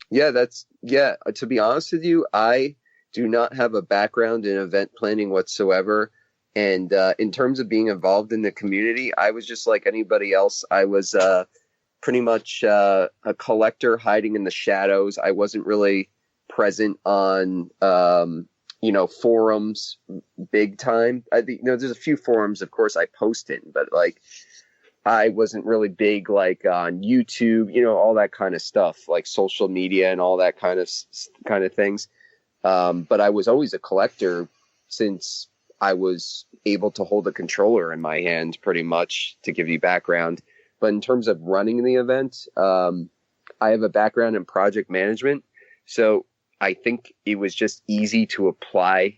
Yeah, to be honest with you, I do not have a background in event planning whatsoever. And in terms of being involved in the community, I was just like anybody else. I was pretty much a collector hiding in the shadows. I wasn't really present on, forums big time. I think, there's a few forums, of course, I post in, but like, I wasn't really big like on YouTube, all that kind of stuff, like social media and all that kind of things. But I was always a collector since I was able to hold a controller in my hand pretty much to give you background. But in terms of running the event, I have a background in project management. So I think it was just easy to apply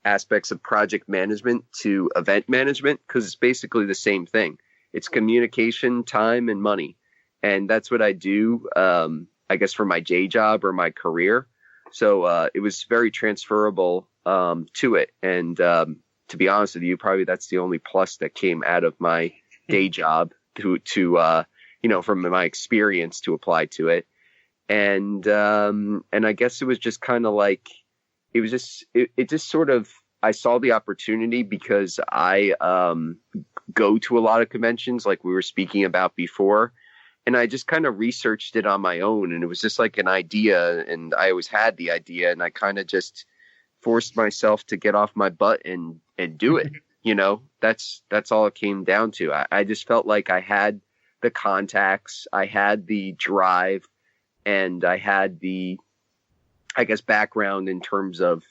aspects of project management to event management because it's basically the same thing. It's communication, time, and money. And that's what I do, I guess, for my day job or my career. So it was very transferable to it. And to be honest with you, probably that's the only plus that came out of my day job to from my experience to apply to it. And I guess it was just kind of like, it just sort of, I saw the opportunity because I go to a lot of conventions like we were speaking about before. And I just kind of researched it on my own, and it was just like an idea, and I always had the idea, and I kind of just forced myself to get off my butt and do it. That's all it came down to. I just felt like I had the contacts, I had the drive, and I had the, I guess, background in terms of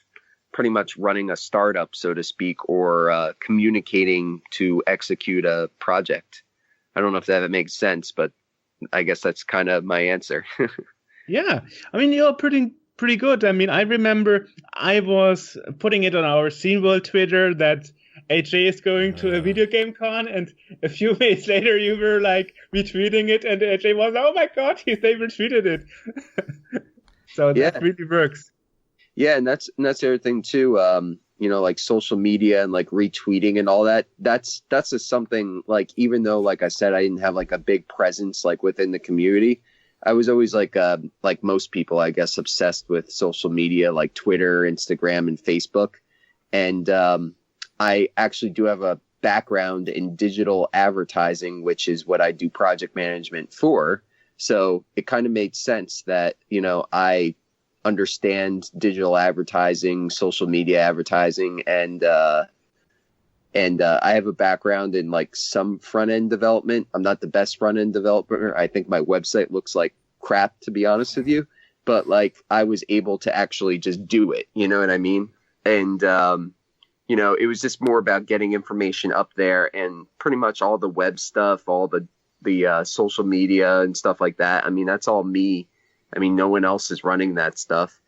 pretty much running a startup, so to speak, or communicating to execute a project. I don't know if that makes sense, but I guess that's kind of my answer. Yeah, I mean, you're pretty good. I mean, I remember I was putting it on our Scene World Twitter that AJ is going to a video game con, and a few days later you were like retweeting it, and AJ was, oh my god, they retweeted it. So that really works. Yeah, and that's the other thing too. Like social media and like retweeting and all that. That's just something, like, even though, like I said, I didn't have like a big presence like within the community, I was always like most people, I guess, obsessed with social media, like Twitter, Instagram, and Facebook. And I actually do have a background in digital advertising, which is what I do project management for. So it kind of made sense that, I understand digital advertising, social media advertising, and I have a background in like some front end development. I'm not the best front end developer. I think my website looks like crap, to be honest with you, but like I was able to actually just do it. You know what I mean? And it was just more about getting information up there, and pretty much all the web stuff, all the social media and stuff like that. I mean, that's all me. I mean, no one else is running that stuff.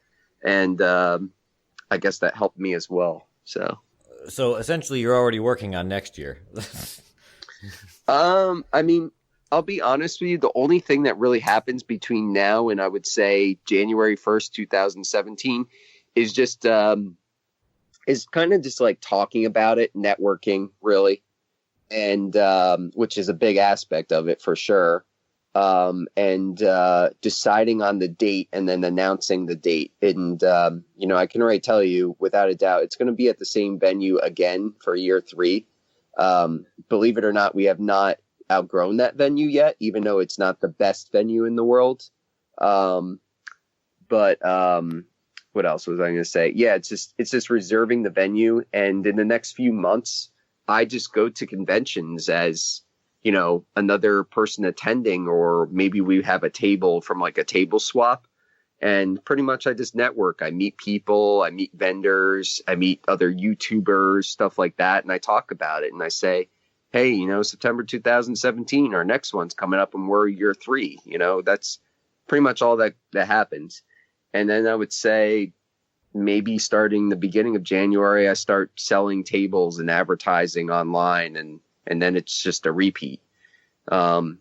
And I guess that helped me as well. So essentially you're already working on next year. I mean, I'll be honest with you. The only thing that really happens between now and I would say January 1st, 2017 is just is kind of just like talking about it, networking really. And which is a big aspect of it for sure. And deciding on the date and then announcing the date. And, I can already tell you without a doubt, it's going to be at the same venue again for year 3. Believe it or not, we have not outgrown that venue yet, even though it's not the best venue in the world. But what else was I going to say? Yeah, it's just reserving the venue. And in the next few months, I just go to conventions as, another person attending, or maybe we have a table from like a table swap, and pretty much I just network. I meet people, I meet vendors, I meet other YouTubers, stuff like that. And I talk about it and I say, hey, September 2017, our next one's coming up and we're year 3, that's pretty much all that happens. And then I would say maybe starting the beginning of January, I start selling tables and advertising online, and then it's just a repeat from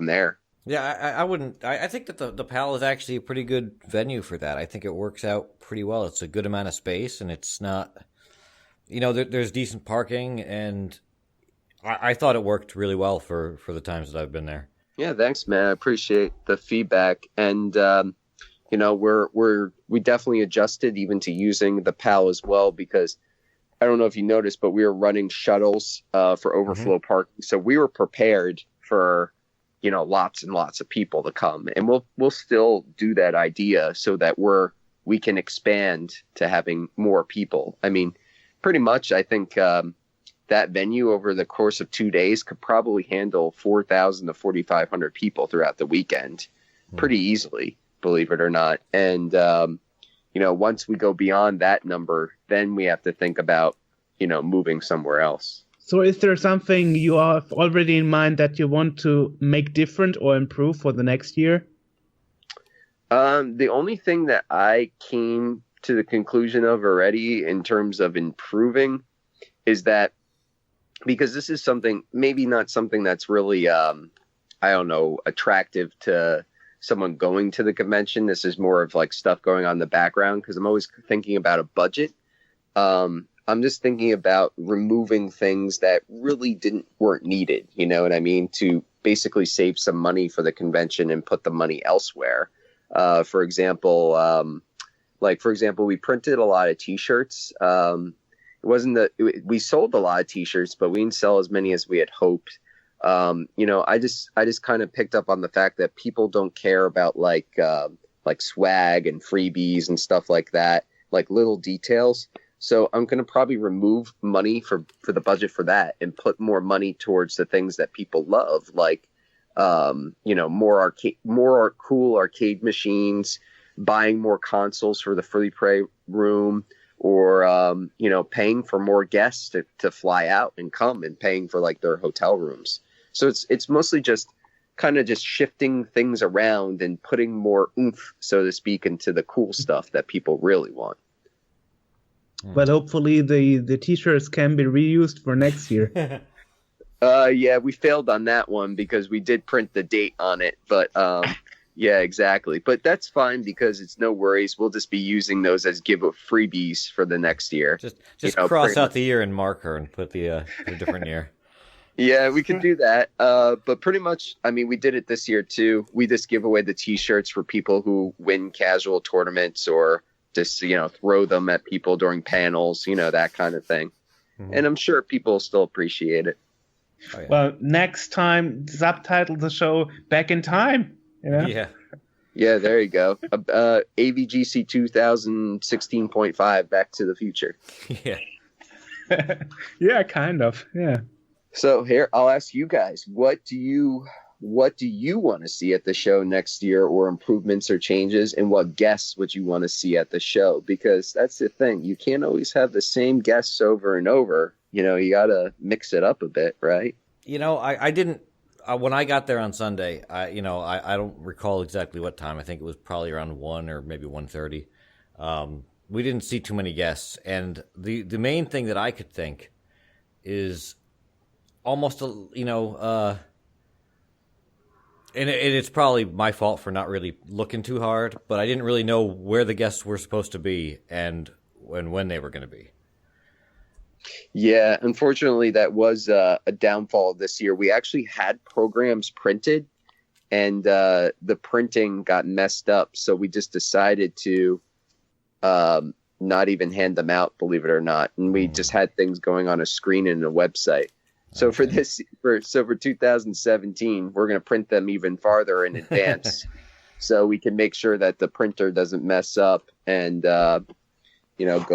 there. Yeah, I think that the PAL is actually a pretty good venue for that. I think it works out pretty well. It's a good amount of space, and it's not, there's decent parking, and I thought it worked really well for the times that I've been there. Yeah, thanks, man. I appreciate the feedback. And, we definitely adjusted even to using the PAL as well, because I don't know if you noticed, but we were running shuttles for overflow parking. So we were prepared for, lots and lots of people to come, and we'll still do that idea so that we can expand to having more people. I mean, pretty much, I think that venue over the course of 2 days could probably handle 4,000 to 4,500 people throughout the weekend pretty easily, believe it or not. And, once we go beyond that number, then we have to think about moving somewhere else. So is there something you have already in mind that you want to make different or improve for the next year? The only thing that I came to the conclusion of already in terms of improving is that, because this is something, maybe not something that's really, attractive to someone going to the convention. This is more of like stuff going on in the background, because I'm always thinking about a budget. I'm just thinking about removing things that really weren't needed, you know what I mean? To basically save some money for the convention and put the money elsewhere. For example, we printed a lot of T-shirts. We sold a lot of T-shirts, but we didn't sell as many as we had hoped. I just kind of picked up on the fact that people don't care about like swag and freebies and stuff like that, like little details. So I'm going to probably remove money for the budget for that and put more money towards the things that people love, like, more cool arcade machines, buying more consoles for the free play room, or, paying for more guests to fly out and come, and paying for like their hotel rooms. So it's mostly just kind of just shifting things around and putting more oomph, so to speak, into the cool stuff that people really want. But hopefully the T-shirts can be reused for next year. Yeah, we failed on that one because we did print the date on it. But yeah, exactly. But that's fine because it's no worries. We'll just be using those as freebies for the next year. Just cross out the year in marker and put the different year. Yeah, we could do that. But pretty much, I mean, we did it this year too. We just give away the T-shirts for people who win casual tournaments, or just, throw them at people during panels, that kind of thing. Mm-hmm. And I'm sure people still appreciate it. Oh, yeah. Well, next time, subtitle the show Back in Time. Yeah. Yeah, there you go. AVGC 2016.5, Back to the Future. Yeah. Yeah, kind of. Yeah. So here, I'll ask you guys, what do you want to see at the show next year, or improvements or changes, and what guests would you want to see at the show? Because that's the thing. You can't always have the same guests over and over. You got to mix it up a bit, right? I didn't, when I got there on Sunday, I don't recall exactly what time. I think it was probably around 1 or maybe 1:30. We didn't see too many guests. And the main thing that I could think is almost, and it's probably my fault for not really looking too hard, but I didn't really know where the guests were supposed to be and when they were going to be. Yeah, unfortunately, that was a downfall this year. We actually had programs printed, and the printing got messed up. So we just decided to not even hand them out, believe it or not. And we just had things going on a screen and a website. So for 2017, we're going to print them even farther in advance, so we can make sure that the printer doesn't mess up, and go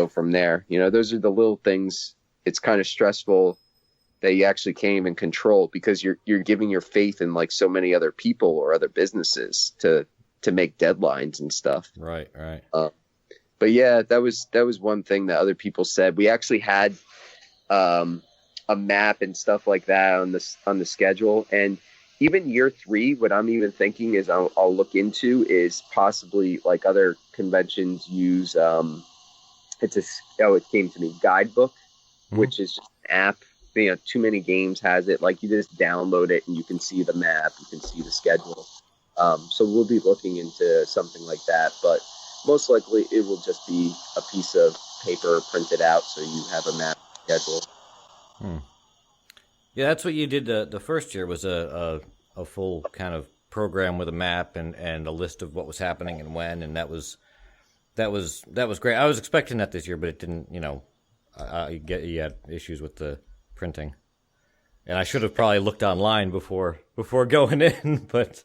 from there. Those are the little things. It's kind of stressful that you actually can't even control, because you're giving your faith in like so many other people or other businesses to make deadlines and stuff. Right. But yeah, that was one thing that other people said. We actually had a map and stuff like that on the schedule. And even year 3, what I'm even thinking is I'll look into is possibly like other conventions use it came to me, Guidebook, which is just an app. Too Many Games has it. Like, you just download it and you can see the map, you can see the schedule. So we'll be looking into something like that, but most likely it will just be a piece of paper printed out so you have a map schedule. Yeah, that's what you did the first year, was a full kind of program with a map and a list of what was happening and when, and that was great. I was expecting that this year, but it didn't. You had issues with the printing, and I should have probably looked online before going in, but.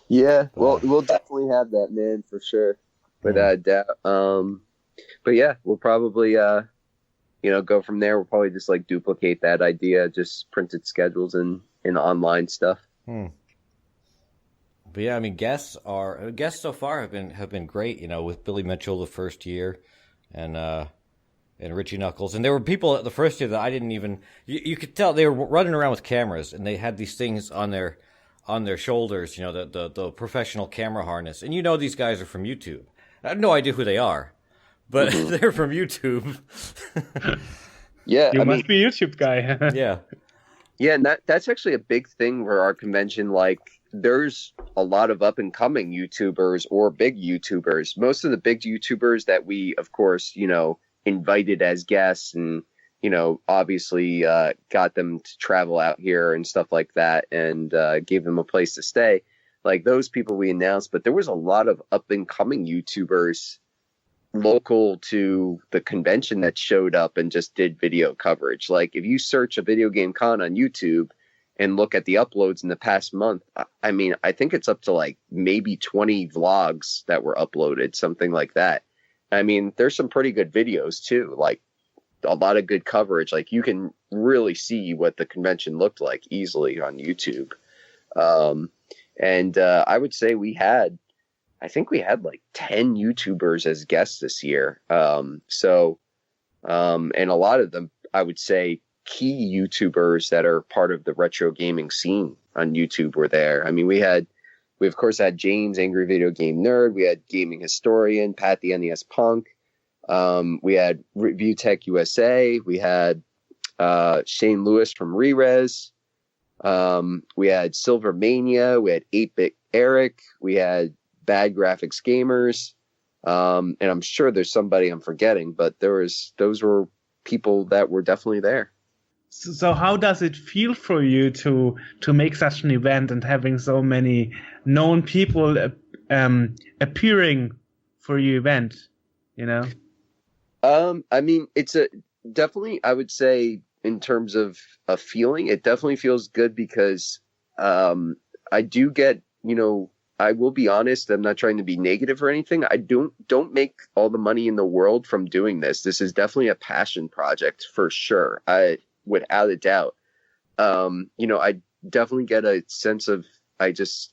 Yeah, well, we'll definitely have that, man, for sure, without doubt. But yeah, we'll probably go from there. We'll probably just like duplicate that idea, just printed schedules and online stuff. But yeah, I mean, guests so far have been great. With Billy Mitchell the first year, and Richie Knuckles. And there were people the first year that I didn't even. You could tell they were running around with cameras, and they had these things on their shoulders. The professional camera harness. And these guys are from YouTube. I have no idea who they are, but they're from YouTube. Yeah, you must be a YouTube guy. Yeah. Yeah, and that's actually a big thing for our convention. Like, there's a lot of up and coming YouTubers or big YouTubers. Most of the big YouTubers that we, of course, invited as guests and, obviously got them to travel out here and stuff like that, and gave them a place to stay. Like, those people we announced, but there was a lot of up and coming YouTubers local to the convention that showed up and just did video coverage. Like, if you search a video game con on YouTube and look at the uploads in the past month, I mean, I think it's up to like maybe 20 vlogs that were uploaded, something like that. I mean, there's some pretty good videos too, like a lot of good coverage. Like, you can really see what the convention looked like easily on YouTube. And I would say I think we had like 10 YouTubers as guests this year. And a lot of them, I would say, key YouTubers that are part of the retro gaming scene on YouTube were there. I mean, we of course had James, Angry Video Game Nerd. We had Gaming Historian, Pat the NES Punk. We had Review Tech USA. We had Shane Lewis from Rerez. We had Silvermania. We had 8-Bit Eric. We had Bad Graphics Gamers, and I'm sure there's somebody I'm forgetting, but those were people that were definitely there. So how does it feel for you to make such an event and having so many known people appearing for your event? I mean, it's definitely, I would say, in terms of a feeling, it definitely feels good because I do get, I will be honest, I'm not trying to be negative or anything. I don't make all the money in the world from doing this. This is definitely a passion project for sure. Without a doubt. I definitely get a sense of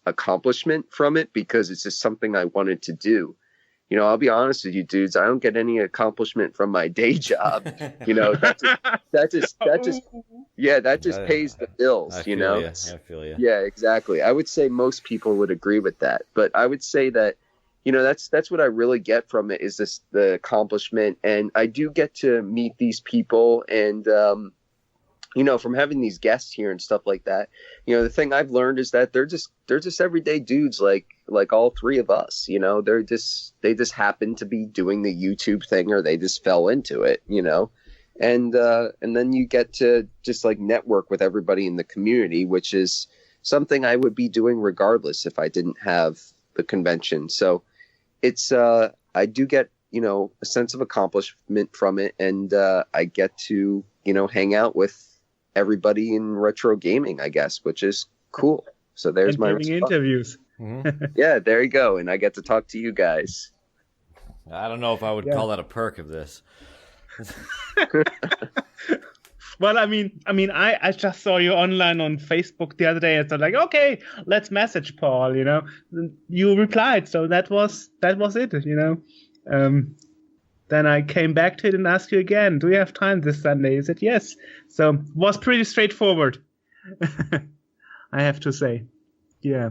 accomplishment from it because it's just something I wanted to do. I'll be honest with you dudes, I don't get any accomplishment from my day job. That just pays the bills, I feel you. Yeah, exactly. I would say most people would agree with that, but I would say that, that's what I really get from it is the accomplishment. And I do get to meet these people and, from having these guests here and stuff like that, the thing I've learned is that they're just everyday dudes like all three of us. They just happen to be doing the YouTube thing, or they just fell into it, and then you get to just like network with everybody in the community, which is something I would be doing regardless if I didn't have the convention. So it's I do get a sense of accomplishment from it, and I get to hang out with everybody in retro gaming, I guess, which is cool. So there's my interviews. Mm-hmm. Yeah, there you go, and I get to talk to you guys. I don't know if I would call that a perk of this. Well, I mean, I just saw you online on Facebook the other day, and so like, okay, let's message Paul. You replied, so that was it. Then I came back to it and asked you again, do you have time this Sunday? You said yes. So it was pretty straightforward, I have to say. Yeah.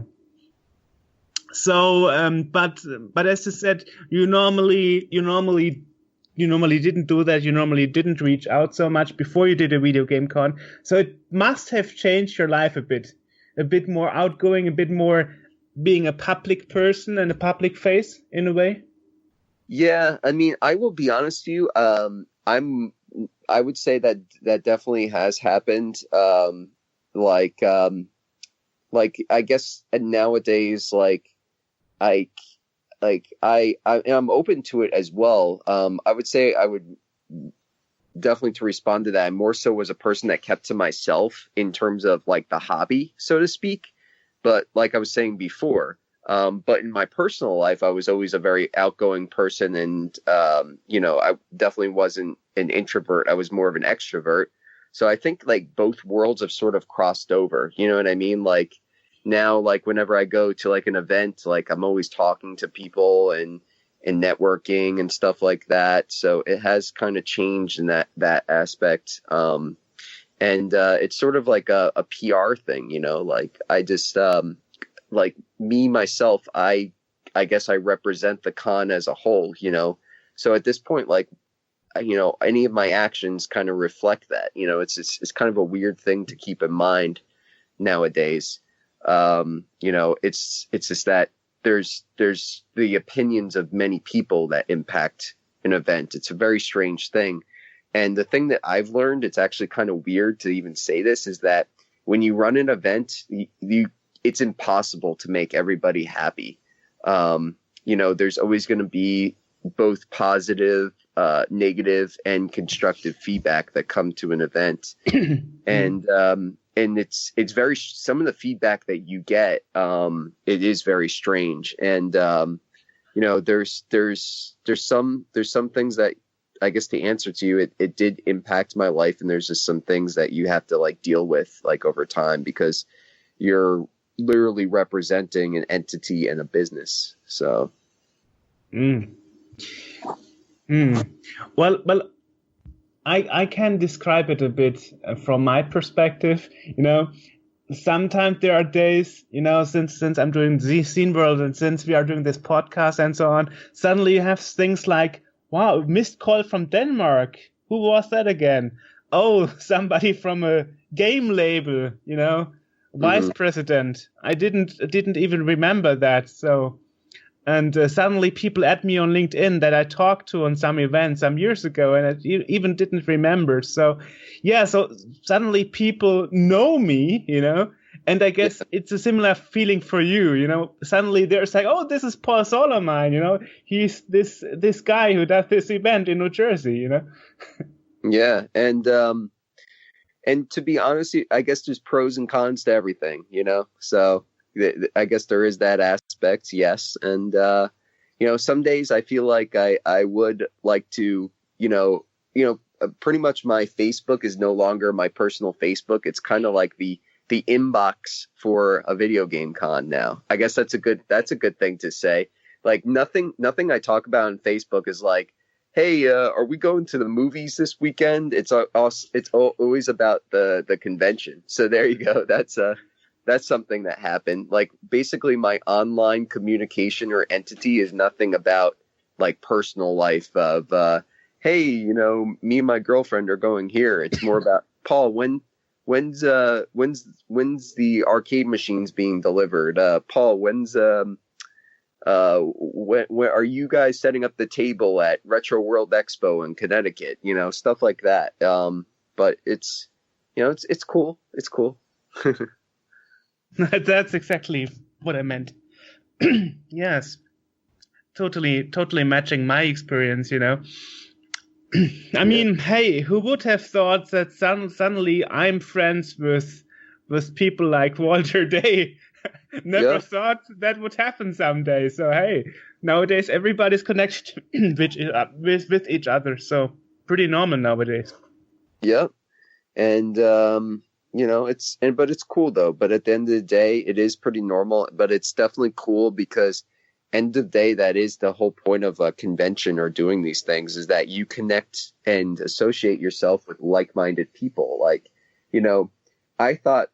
So, but as I said, you normally didn't do that. You normally didn't reach out so much before you did a video game con. So it must have changed your life a bit more outgoing, a bit more being a public person and a public face in a way. Yeah, I mean, I will be honest with you. I would say that definitely has happened. Like I guess nowadays, I'm open to it as well. I would say I would definitely, to respond to that, I more so was a person that kept to myself in terms of like the hobby, so to speak. But like I was saying before, but in my personal life, I was always a very outgoing person. And, I definitely wasn't an introvert. I was more of an extrovert. So I think like both worlds have sort of crossed over. You know what I mean? Like now, like whenever I go to like an event, like I'm always talking to people and and networking and stuff like that. So it has kind of changed in that aspect. And it's sort of like a PR thing, you know, like I just, like me, myself, I guess I represent the con as a whole, you know? So at this point, like, you know, any of my actions kind of reflect that, you know, it's kind of a weird thing to keep in mind nowadays. You know, it's just that there's the opinions of many people that impact an event. It's a very strange thing. And the thing that I've learned, it's actually kind of weird to even say this, is that when you run an event, it's impossible to make everybody happy. You know, there's always going to be both positive, negative, and constructive feedback that come to an event. And it's very, some of the feedback that you get, it is very strange. And, you know, there's some things that, I guess to answer to you, it did impact my life. And there's just some things that you have to like deal with like over time, because you're literally representing an entity and a business. So. Well, I can describe it a bit from my perspective. You know, sometimes there are days, you know, since I'm doing the Scene World and since we are doing this podcast and so on, suddenly you have things like, wow, missed call from Denmark. Who was that again? Oh, somebody from a game label, you know, vice president. I didn't even remember that. So, and suddenly people add me on LinkedIn that I talked to on some event some years ago, and I even didn't remember. So, yeah, so suddenly people know me, you know, and I guess it's a similar feeling for you, you know. Suddenly they're saying, oh, this is Paul Solomine, you know, he's this guy who does this event in New Jersey, you know. Yeah, and to be honest, I guess there's pros and cons to everything, you know. So I guess there is that aspect, yes. And you know, some days I feel like I would like to, you know, pretty much my Facebook is no longer my personal Facebook. It's kind of like the inbox for a video game con now. I guess that's a good thing to say. Like nothing I talk about on Facebook is like, hey, are we going to the movies this weekend? It's always about the convention. So there you go. That's something that happened. Like basically my online communication or entity is nothing about like personal life of, hey, you know, me and my girlfriend are going here. It's more about Paul, when's the arcade machines being delivered? Paul, when are you guys setting up the table at Retro World Expo in Connecticut? You know, stuff like that. But it's, you know, it's cool. It's cool. That's exactly what I meant. Yes, totally matching my experience, you know. I mean, hey, who would have thought that suddenly I'm friends with people like Walter Day? Never thought that would happen someday. So hey, nowadays everybody's connected with each other. So pretty normal nowadays. Yep. And you know, but it's cool though. But at the end of the day, it is pretty normal. But it's definitely cool because end of the day, that is the whole point of a convention or doing these things, is that you connect and associate yourself with like-minded people. Like, you know, I thought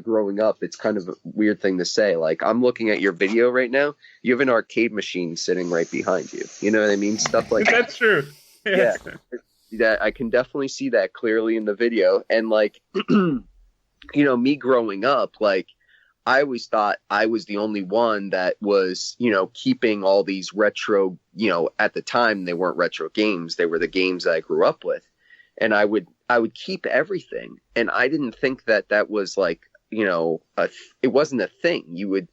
growing up, it's kind of a weird thing to say. Like, I'm looking at your video right now. You have an arcade machine sitting right behind you. You know what I mean? Stuff like That's true. Yes. Yeah. That I can definitely see that clearly in the video. And like, you know, me growing up, like, I always thought I was the only one that was, you know, keeping all these retro, you know, at the time they weren't retro games. They were the games that I grew up with. And I would keep everything. And I didn't think that was like, you know, it wasn't a thing. You would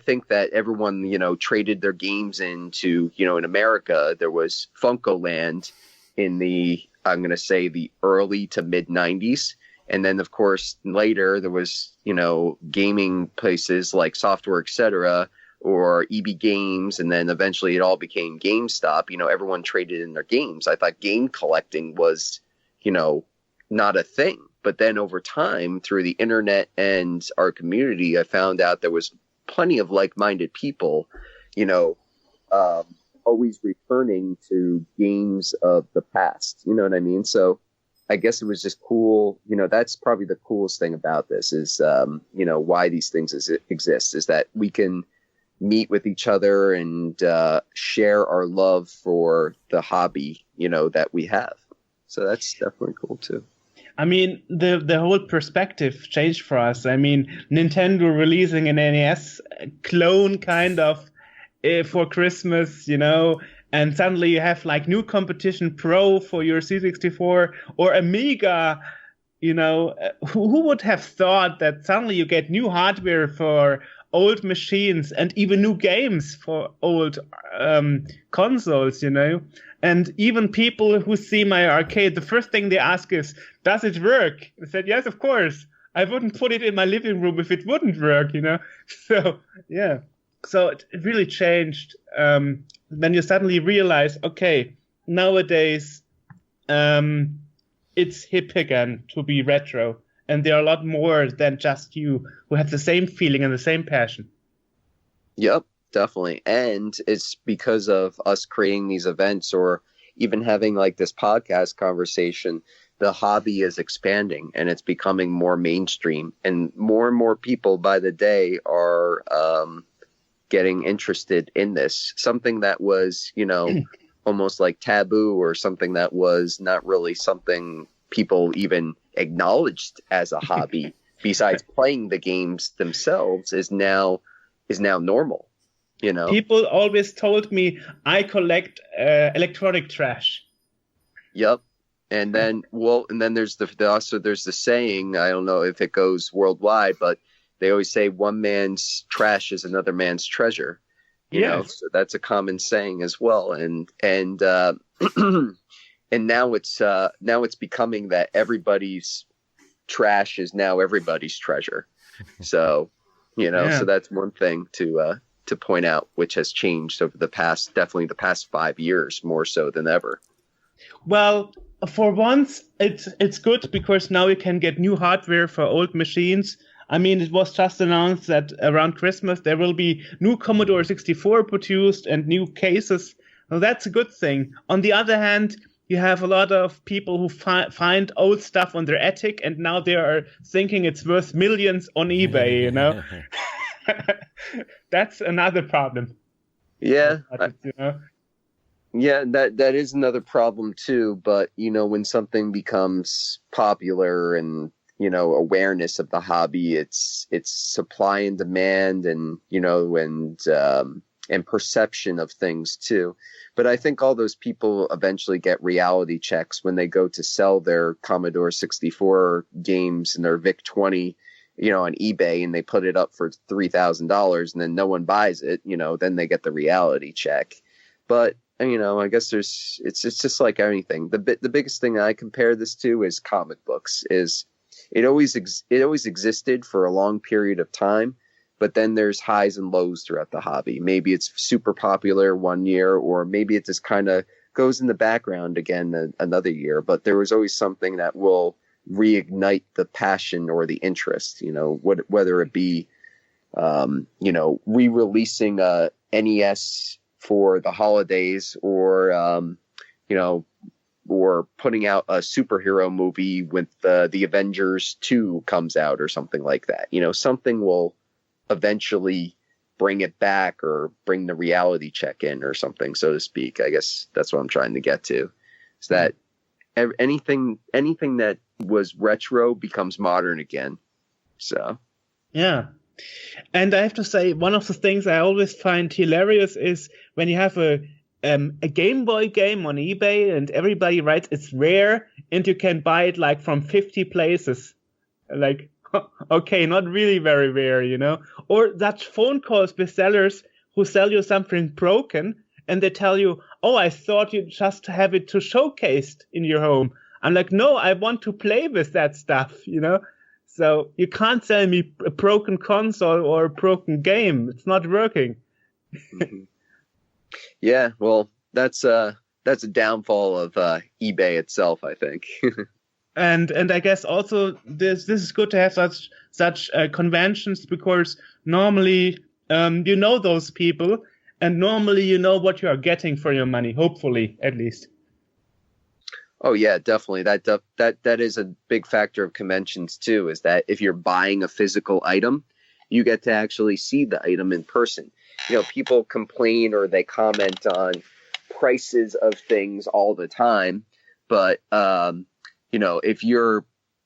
think that everyone, you know, traded their games into, you know, in America, there was Funko Land in I'm going to say the early to mid 90s. And then, of course, later there was, you know, gaming places like Software, etc., or EB Games. And then eventually it all became GameStop. You know, everyone traded in their games. I thought game collecting was, you know, not a thing. But then over time, through the internet and our community, I found out there was plenty of like-minded people, you know, always returning to games of the past. You know what I mean? So I guess it was just cool. You know, that's probably the coolest thing about this is, you know, why these things exist is that we can meet with each other and share our love for the hobby, you know, that we have. So that's definitely cool too. I mean, the whole perspective changed for us. I mean, Nintendo releasing an NES clone kind of for Christmas, you know, and suddenly you have like new competition Pro for your C64 or Amiga, you know. Who would have thought that suddenly you get new hardware for old machines and even new games for old consoles, you know? And even people who see my arcade, the first thing they ask is, does it work? I said, yes, of course. I wouldn't put it in my living room if it wouldn't work, you know? So, yeah. So it really changed. Then you suddenly realize, okay, nowadays it's hip again to be retro. And there are a lot more than just you who have the same feeling and the same passion. Yep. Definitely. And it's because of us creating these events or even having like this podcast conversation, the hobby is expanding and it's becoming more mainstream and more people by the day are getting interested in this. Something that was, you know, almost like taboo or something that was not really something people even acknowledged as a hobby besides playing the games themselves is now normal. You know, people always told me I collect electronic trash. Yep. And then, there's there's the saying, I don't know if it goes worldwide, but they always say one man's trash is another man's treasure. You know, so that's a common saying as well. And and now it's becoming that everybody's trash is now everybody's treasure. So, you know, so that's one thing to point out, which has changed over the past 5 years more so than ever. Well, for once, it's good because now you can get new hardware for old machines. I mean, it was just announced that around Christmas there will be new Commodore 64 produced and new cases. Well, that's a good thing. On the other hand, you have a lot of people who find old stuff on their attic and now they are thinking it's worth millions on eBay, you know? That's another problem. Yeah. You know? Yeah, that is another problem too. But, you know, when something becomes popular and, you know, awareness of the hobby, it's supply and demand and, you know, and perception of things too. But I think all those people eventually get reality checks when they go to sell their Commodore 64 games and their VIC-20, you know, on eBay, and they put it up for $3,000 and then no one buys it, you know, then they get the reality check. But, you know, I guess it's just like anything. The biggest thing I compare this to is comic books. Is it always existed for a long period of time, but then there's highs and lows throughout the hobby. Maybe it's super popular one year, or maybe it just kind of goes in the background again another year. But there was always something that will reignite the passion or the interest, you know, whether it be, you know, re-releasing a NES for the holidays or, you know, or putting out a superhero movie with the Avengers 2 comes out or something like that. You know, something will eventually bring it back or bring the reality check in or something, so to speak. I guess that's what I'm trying to get to, is that anything that was retro becomes modern again. So yeah. And I have to say, one of the things I always find hilarious is when you have a Game Boy game on eBay and everybody writes it's rare and you can buy it like from 50 places. Like, okay, not really very rare, you know? Or that phone calls with sellers who sell you something broken and they tell you, oh, I thought you just have it to showcased in your home. I'm like, no, I want to play with that stuff, you know? So you can't sell me a broken console or a broken game. It's not working. Mm-hmm. Yeah, well, that's a downfall of eBay itself, I think. And I guess also this is good to have such conventions because normally you know those people and normally you know what you are getting for your money, hopefully, at least. Oh yeah, definitely. That is a big factor of conventions too, is that if you're buying a physical item, you get to actually see the item in person. People complain or they comment on prices of things all the time, but if you're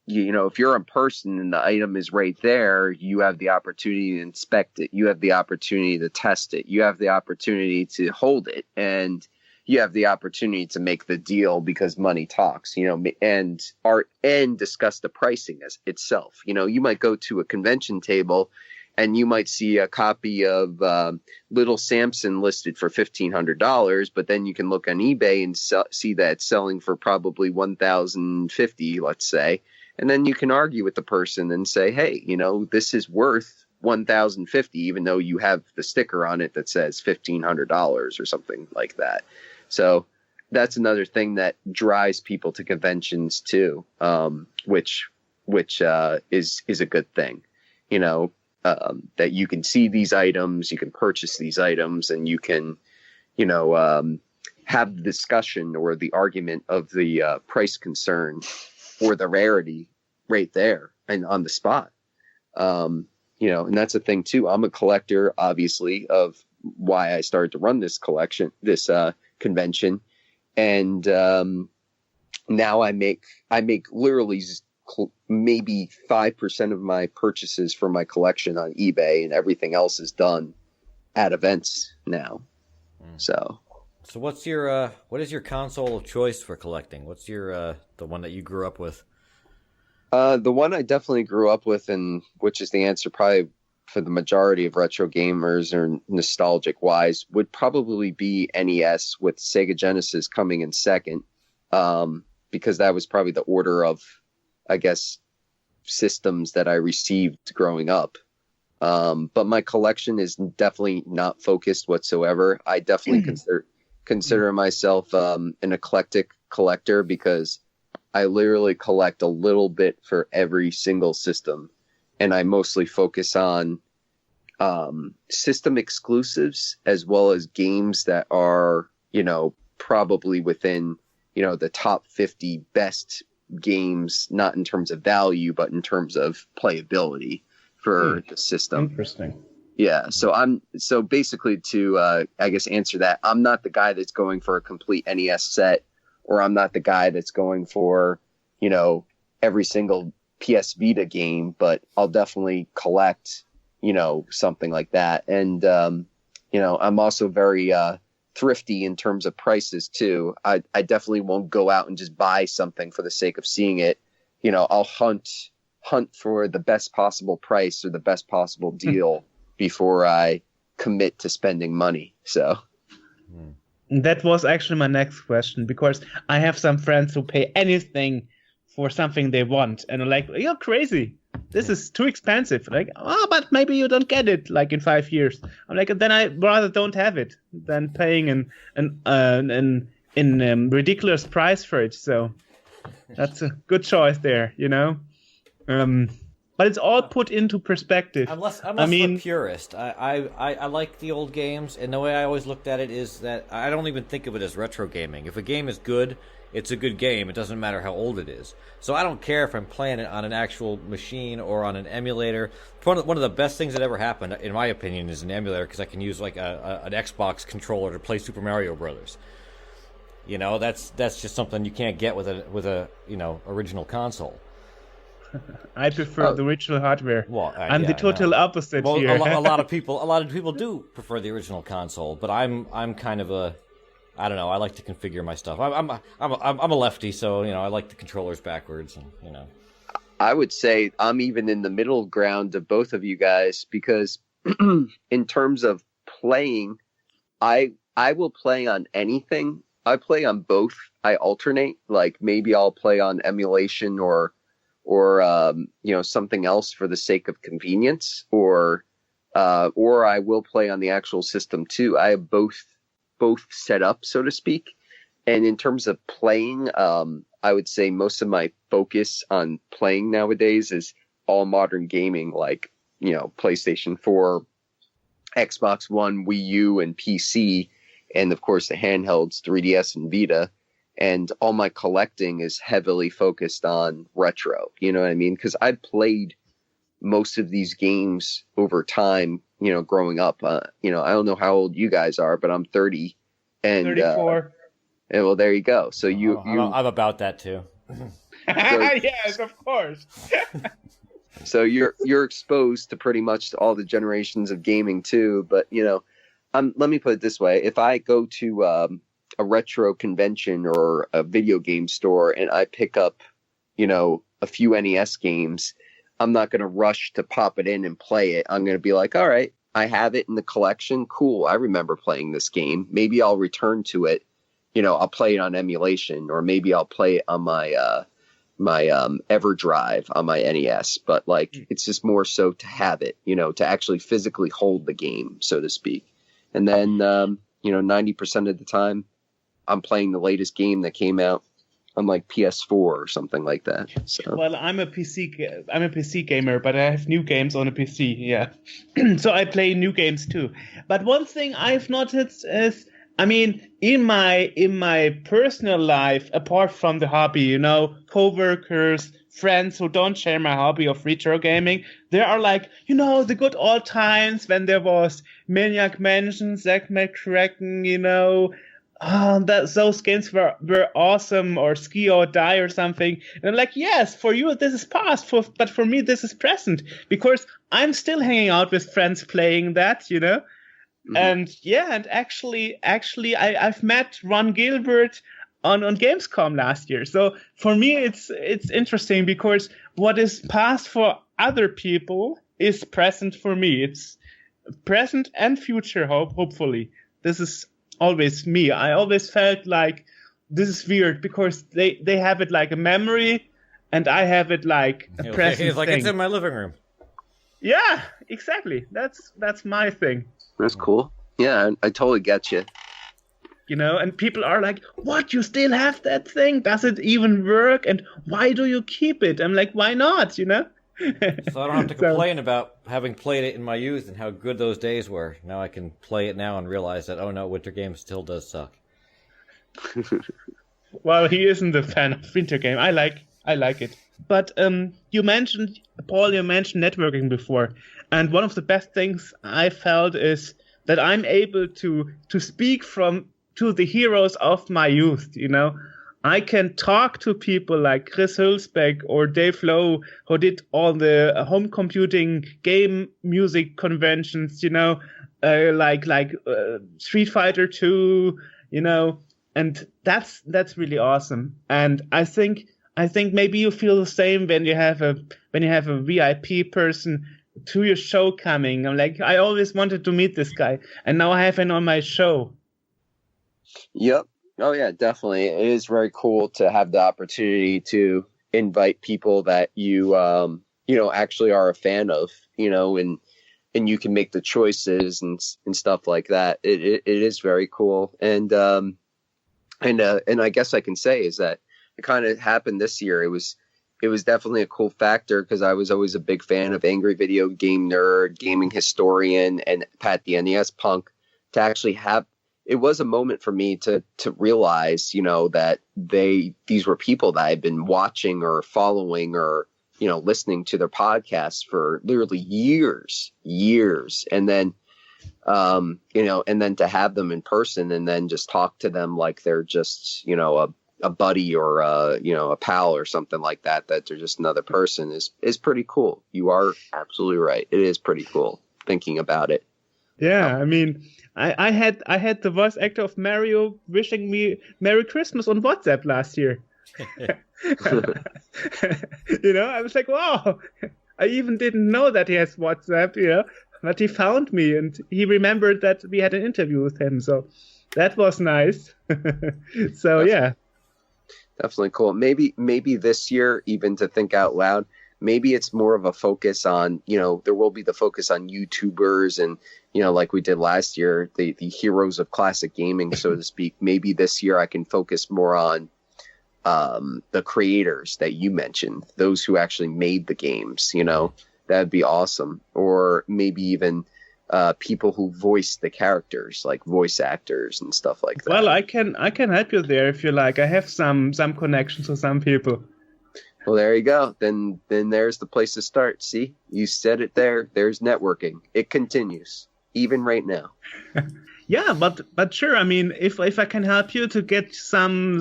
in person and the item is right there, you have the opportunity to inspect it, you have the opportunity to test it, you have the opportunity to hold it, and you have the opportunity to make the deal because money talks, and discuss the pricing as itself. You might go to a convention table and you might see a copy of Little Samson listed for $1,500, but then you can look on eBay and see that it's selling for probably $1,050, let's say. And then you can argue with the person and say, hey, this is worth $1,050, even though you have the sticker on it that says $1,500 or something like that. So that's another thing that drives people to conventions too, which is a good thing, that you can see these items, you can purchase these items, and you can, have the discussion or the argument of the price concern or the rarity right there and on the spot. And that's a thing too. I'm a collector, obviously, of why I started to run this convention, and now I make literally maybe 5% of my purchases for my collection on eBay, and everything else is done at events now. So what is your console of choice for collecting? What's your the one that you grew up with? The one I definitely grew up with, and which is the answer probably for the majority of retro gamers or nostalgic wise, would probably be NES, with Sega Genesis coming in second, because that was probably the order of, I guess, systems that I received growing up. But my collection is definitely not focused whatsoever. I definitely consider myself an eclectic collector, because I literally collect a little bit for every single system. And I mostly focus on system exclusives, as well as games that are, probably within, the top 50 best games, not in terms of value, but in terms of playability for the system. Interesting. Yeah. So basically to, I guess, answer that, I'm not the guy that's going for a complete NES set, or I'm not the guy that's going for, every single PS Vita game, but I'll definitely collect, something like that. And, I'm also very thrifty in terms of prices too. I definitely won't go out and just buy something for the sake of seeing it. I'll hunt for the best possible price or the best possible deal before I commit to spending money. So that was actually my next question, because I have some friends who pay anything for something they want, and are like, you're crazy, this is too expensive. Like, but maybe you don't get it like in 5 years. I'm like, then I rather don't have it than paying an ridiculous price for it. So that's a good choice there, but it's all put into perspective. I'm less of a purist. I like the old games, and the way I always looked at it is that I don't even think of it as retro gaming. If a game is good, it's a good game. It doesn't matter how old it is. So I don't care if I'm playing it on an actual machine or on an emulator. One of the best things that ever happened, in my opinion, is an emulator, because I can use like an Xbox controller to play Super Mario Brothers. That's just something you can't get with a original console. I prefer the original hardware. Well, I'm the total opposite here. a lot of people do prefer the original console, but I'm kind of I don't know. I like to configure my stuff. I'm a lefty, so I like the controllers backwards, and I would say I'm even in the middle ground of both of you guys, because in terms of playing, I will play on anything. I play on both. I alternate. Like, maybe I'll play on emulation or something else for the sake of convenience, or I will play on the actual system too. I have both set up, so to speak. And in terms of playing, I would say most of my focus on playing nowadays is all modern gaming, like PlayStation 4, Xbox One, Wii U, and PC, and of course the handhelds, 3DS and Vita. And all my collecting is heavily focused on retro. You know what I mean? Because I've played most of these games over time, growing up. I don't know how old you guys are, but I'm 30. And 34. And well, there you go. So I'm about that too. Yes, of course. So you're exposed to pretty much all the generations of gaming too. But let me put it this way: if I go to a retro convention or a video game store and I pick up, a few NES games, I'm not going to rush to pop it in and play it. I'm going to be like, all right, I have it in the collection. Cool. I remember playing this game. Maybe I'll return to it. I'll play it on emulation, or maybe I'll play it on my EverDrive on my NES. But it's just more so to have it, to actually physically hold the game, so to speak. And then, 90% of the time I'm playing the latest game that came out on PS4 or something like that. So. Well, I'm a PC gamer, but I have new games on a PC. Yeah, so I play new games too. But one thing I've noticed is, in my personal life, apart from the hobby, coworkers, friends who don't share my hobby of retro gaming, there are the good old times when there was Maniac Mansion, Zack McCracken, those games were awesome, or Ski or Die or something. And I'm yes, for you this is past, but for me this is present, because I'm still hanging out with friends playing that, Mm-hmm. And actually I've met Ron Gilbert on Gamescom last year. So for me it's interesting, because what is past for other people is present for me. It's present and future, hopefully. This is always me. I always felt like this is weird, because they have it like a memory, and I have it like a present it's like thing. It's in my living room. Yeah, exactly. That's my thing. That's cool. Yeah, I totally get you. And people are like, what, you still have that thing? Does it even work? And why do you keep it? I'm like, why not, So I don't have to complain about having played it in my youth and how good those days were. Now I can play it now and realize that, oh no, winter game still does suck. Well, he isn't a fan of winter game. I like it. But you mentioned networking before. And one of the best things I felt is that I'm able to speak to the heroes of my youth, I can talk to people like Chris Hülsbeck or Dave Lowe, who did all the home computing game music conventions, like Street Fighter 2, and that's really awesome. And I think maybe you feel the same when you have a VIP person to your show coming. I'm like, I always wanted to meet this guy, and now I have him on my show. Yep. Oh yeah, definitely. It is very cool to have the opportunity to invite people that you actually are a fan of, and you can make the choices and stuff like that. It is very cool. And I guess I can say is that it kind of happened this year. It was definitely a cool factor, because I was always a big fan of Angry Video Game Nerd, Gaming Historian, and Pat the NES Punk. To actually have, it was a moment for me to realize, that these were people that I'd been watching or following or, listening to their podcasts for literally years. And then, and then to have them in person and then just talk to them like they're just, a buddy or a pal or something like that they're just another person is pretty cool. You are absolutely right. It is pretty cool thinking about it. Yeah, I had the voice actor of Mario wishing me Merry Christmas on WhatsApp last year. I was like, wow, I even didn't know that he has WhatsApp, but he found me and he remembered that we had an interview with him. So that was nice. So yeah. Definitely cool. Maybe this year, even to think out loud, maybe it's more of a focus on, there will be the focus on YouTubers and, like we did last year, the heroes of classic gaming, so to speak. Maybe this year I can focus more on the creators that you mentioned, those who actually made the games, that'd be awesome. Or maybe even people who voice the characters, like voice actors and stuff like that. Well, I can help you there if you like. I have some connections to some people. Well, there you go. Then there's the place to start. See, you said it there. There's networking. It continues even right now. Yeah, but sure. I mean, if I can help you to get some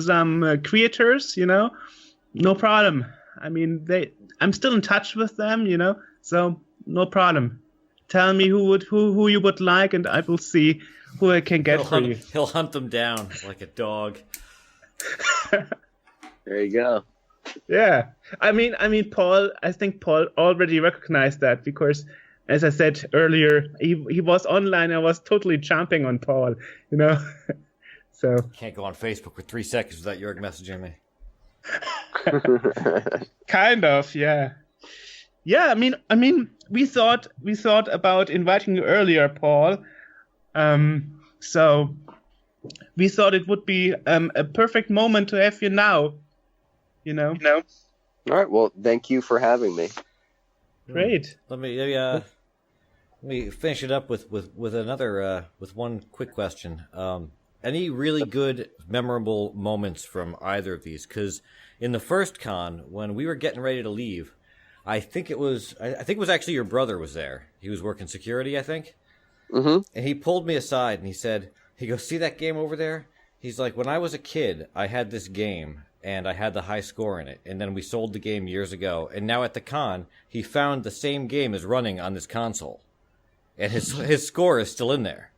creators, no problem. I mean, I'm still in touch with them, so no problem. Tell me who you would like, and I will see who I can get for you. He'll hunt them down like a dog. There you go. Yeah, I mean, Paul. I think Paul already recognized that because, as I said earlier, he was online. I was totally jumping on Paul, So Can't go on Facebook for 3 seconds without Joerg messaging me. kind of, yeah. Yeah, I mean, we thought about inviting you earlier, Paul. So we thought it would be a perfect moment to have you now. All right. Well, thank you for having me. Great. Let me finish it up with another with one quick question. Any really good memorable moments from either of these? Because in the first con, when we were getting ready to leave, I think it was actually your brother was there. He was working security, I think. Mm-hmm. And he pulled me aside and he goes, see that game over there? He's like, when I was a kid, I had this game and I had the high score in it. And then we sold the game years ago. And now at the con, he found the same game is running on this console. And his score is still in there.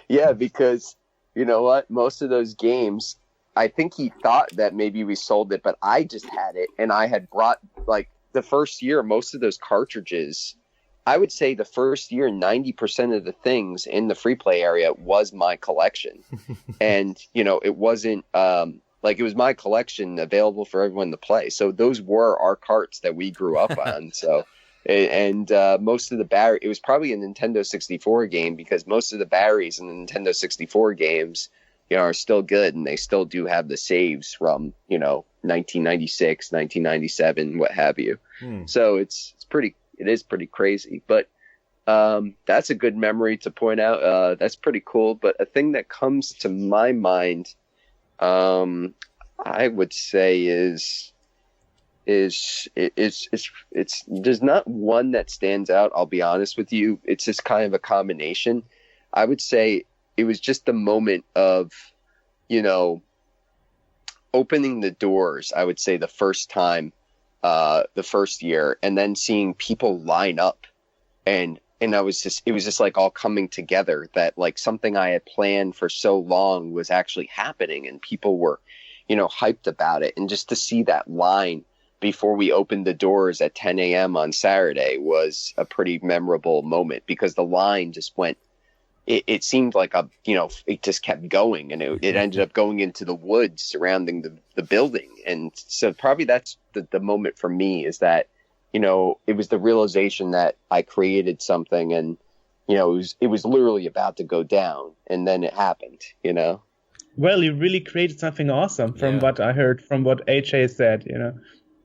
Yeah, because you know what? Most of those games, I think he thought that maybe we sold it, but I just had it. And I had brought, like, the first year, most of those cartridges, I would say the first year, 90% of the things in the free play area was my collection. And, it wasn't it was my collection available for everyone to play. So those were our carts that we grew up on. So, and most of the battery, it was probably a Nintendo 64 game because most of the batteries in the Nintendo 64 games, are still good and they still do have the saves from, 1996, 1997, what have you. So it is pretty crazy, but that's a good memory to point out. That's pretty cool. But a thing that comes to my mind, I would say is there's not one that stands out. I'll be honest with you. It's just kind of a combination. I would say it was just the moment of, opening the doors. I would say the first time, the first year, and then seeing people line up and it was just like all coming together that like something I had planned for so long was actually happening and people were, hyped about it. And just to see that line before we opened the doors at 10 a.m. on Saturday was a pretty memorable moment because the line just went, it seemed like it just kept going and it ended up going into the woods surrounding the building. And so probably that's the moment for me is that, it was the realization that I created something and, it was literally about to go down and then it happened, Well, you really created something awesome from what I heard, from what AJ said,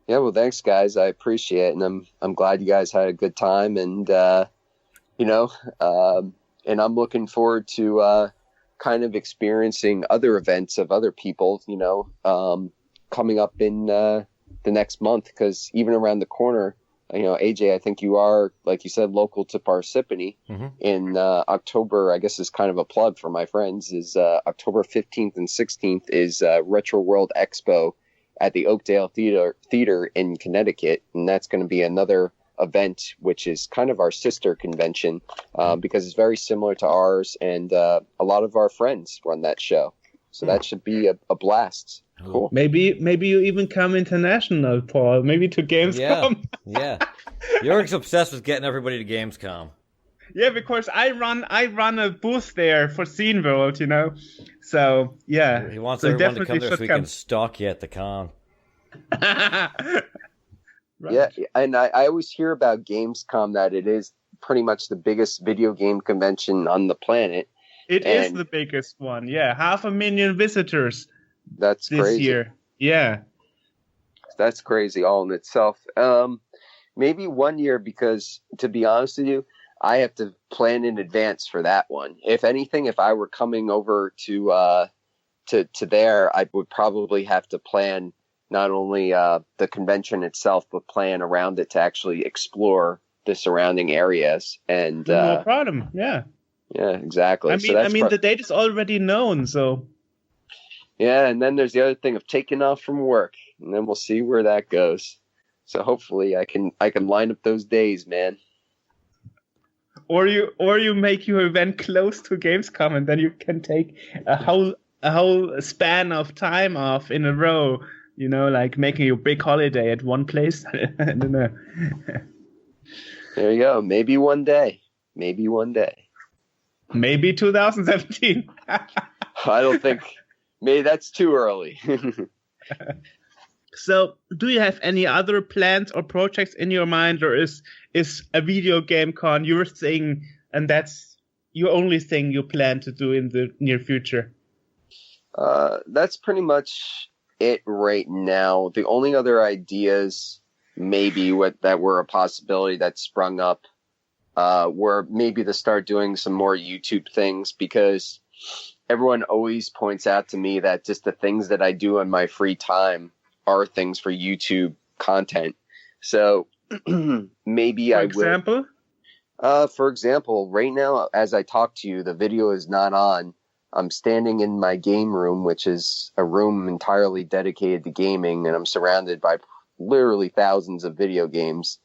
Yeah, well, thanks, guys. I appreciate it. And I'm glad you guys had a good time. And, and I'm looking forward to kind of experiencing other events of other people, coming up in the next month. Because even around the corner, AJ, I think you are, like you said, local to Parsippany in October. I guess is kind of a plug for my friends. Is October 15th and 16th is Retro World Expo at the Oakdale Theater in Connecticut, and that's going to be another event, which is kind of our sister convention because it's very similar to ours, and a lot of our friends run that show. So that should be a blast. Cool. Maybe you even come international, Paul. Maybe to Gamescom. Yeah. Joerg's obsessed with getting everybody to Gamescom. Yeah, because I run a booth there for Scene World, So yeah, he wants so everyone to come there so he can stalk you at the con. Right. Yeah, and I always hear about Gamescom that it is pretty much the biggest video game convention on the planet. It is the biggest one. Yeah, 500,000 visitors. That's this crazy. Year. Yeah, that's crazy all in itself. maybe 1 year, because to be honest with you, I have to plan in advance for that one. If anything, if I were coming over to there, I would probably have to plan not only the convention itself, but plan around it to actually explore the surrounding areas. And No problem. Yeah. yeah, exactly. I mean, the date is already known, so. Yeah, and then there's the other thing of taking off from work, and then we'll see where that goes. So hopefully I can line up those days, man. Or you make your event close to Gamescom, and then you can take a whole span of time off in a row. You know, like making your big holiday at one place. I don't know. There you go. Maybe one day. Maybe 2017. I don't think. Maybe that's too early. So, do you have any other plans or projects in your mind, or is a video game con your thing, and that's your only thing you plan to do in the near future? That's pretty much it right now. The only other ideas maybe that were a possibility that sprung up were maybe to start doing some more YouTube things, because everyone always points out to me that just the things that I do in my free time are things for YouTube content. So maybe I will. For example, right now, as I talk to you, the video is not on. I'm standing in my game room, which is a room entirely dedicated to gaming, and I'm surrounded by literally thousands of video games.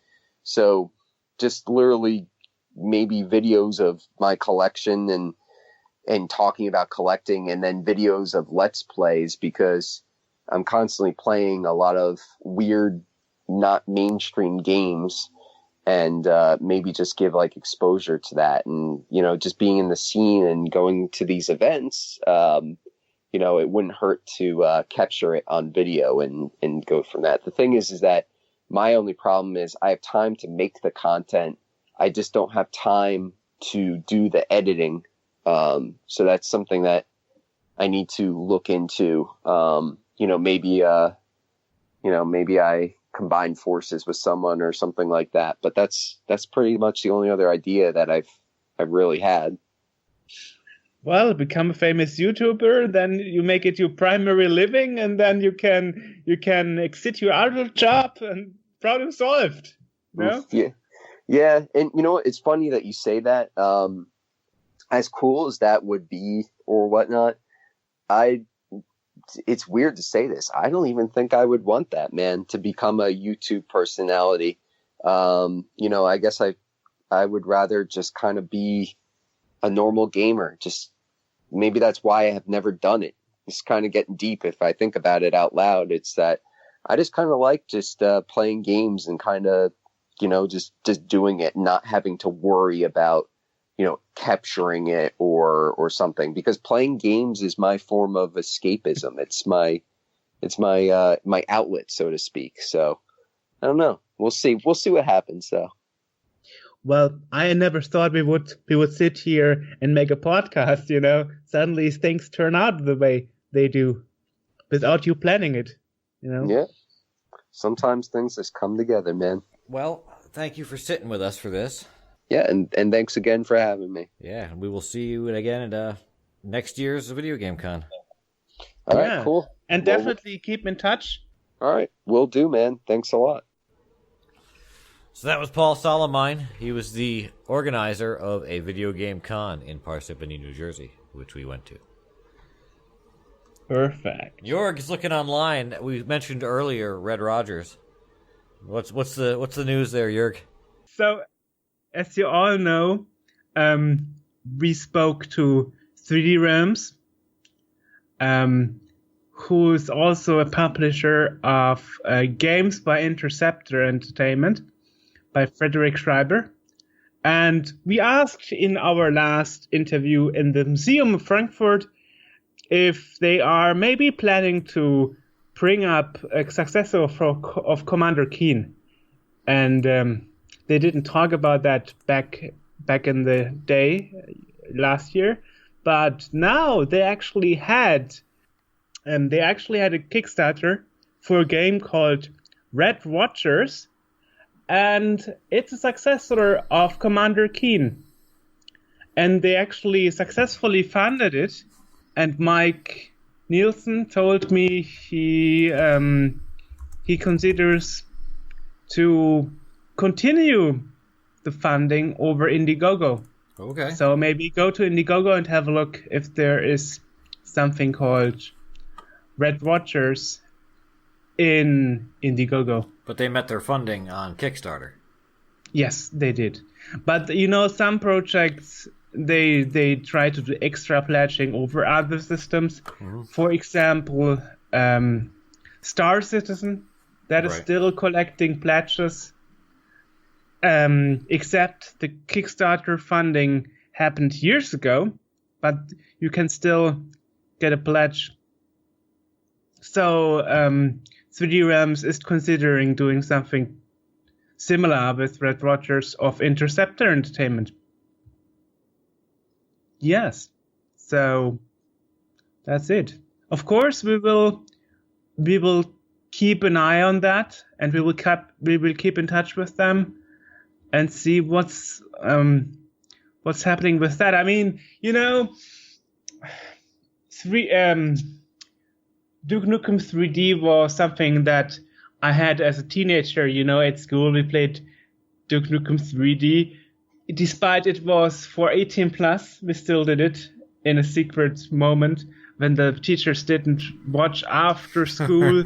So just literally maybe videos of my collection and talking about collecting, and then videos of Let's Plays, because I'm constantly playing a lot of weird, not mainstream games, and maybe just give like exposure to that. And, you know, just being in the scene and going to these events, you know, it wouldn't hurt to capture it on video and go from that. The thing is that my only problem is I have time to make the content. I just don't have time to do the editing. So that's something that I need to look into. Maybe I combine forces with someone or something like that. But that's pretty much the only other idea that I've really had. Well, become a famous YouTuber, then you make it your primary living, and then you can exit your other job, and problem solved. No? Yeah. And you know what? It's funny that you say that. As cool as that would be or whatnot, it's weird to say this. I don't even think I would want that, man, to become a YouTube personality. I guess I would rather just kind of be a normal gamer. Just maybe that's why I have never done it. It's kind of getting deep if I think about it out loud. It's that I just kind of like just playing games and kind of, just doing it, not having to worry about, capturing it or something, because playing games is my form of escapism. It's my outlet, so to speak. So I don't know. We'll see what happens though. Well, I never thought we would sit here and make a podcast, Suddenly things turn out the way they do without you planning it, Yeah. Sometimes things just come together, man. Well, thank you for sitting with us for this. Yeah, and thanks again for having me. Yeah, we will see you again at next year's Video Game Con. All right, cool. And definitely keep in touch. All right, will do, man. Thanks a lot. So that was Paul Solomine. He was the organizer of a video game con in Parsippany, New Jersey, which we went to. Perfect. Joerg is looking online. We mentioned earlier Red Rogers. What's the news there, Joerg? So, as you all know, we spoke to 3D Realms, who is also a publisher of games by Interceptor Entertainment, by Frederick Schreiber. And we asked in our last interview in the Museum of Frankfurt if they are maybe planning to bring up a successor of Commander Keen. And they didn't talk about that back in the day last year. But now they actually had a Kickstarter for a game called Red Watchers. and it's a successor of Commander Keen. And they actually successfully funded it. And Mike Nielsen told me he considers to continue the funding over Indiegogo. Okay. So maybe go to Indiegogo and have a look if there is something called Red Watchers in Indiegogo. But they met their funding on Kickstarter. Yes, they did. But some projects they try to do extra pledging over other systems. Mm-hmm. For example, Star Citizen that is Right. still collecting pledges. Except the Kickstarter funding happened years ago, but you can still get a pledge. So 3D Realms is considering doing something similar with Red Rogers of Interceptor Entertainment. Yes, so that's it. Of course, we will keep an eye on that, and we will keep in touch with them and see what's happening with that. I mean, Duke Nukem 3D was something that I had as a teenager. At school we played Duke Nukem 3D. Despite it was for 18 plus, we still did it in a secret moment when the teachers didn't watch after school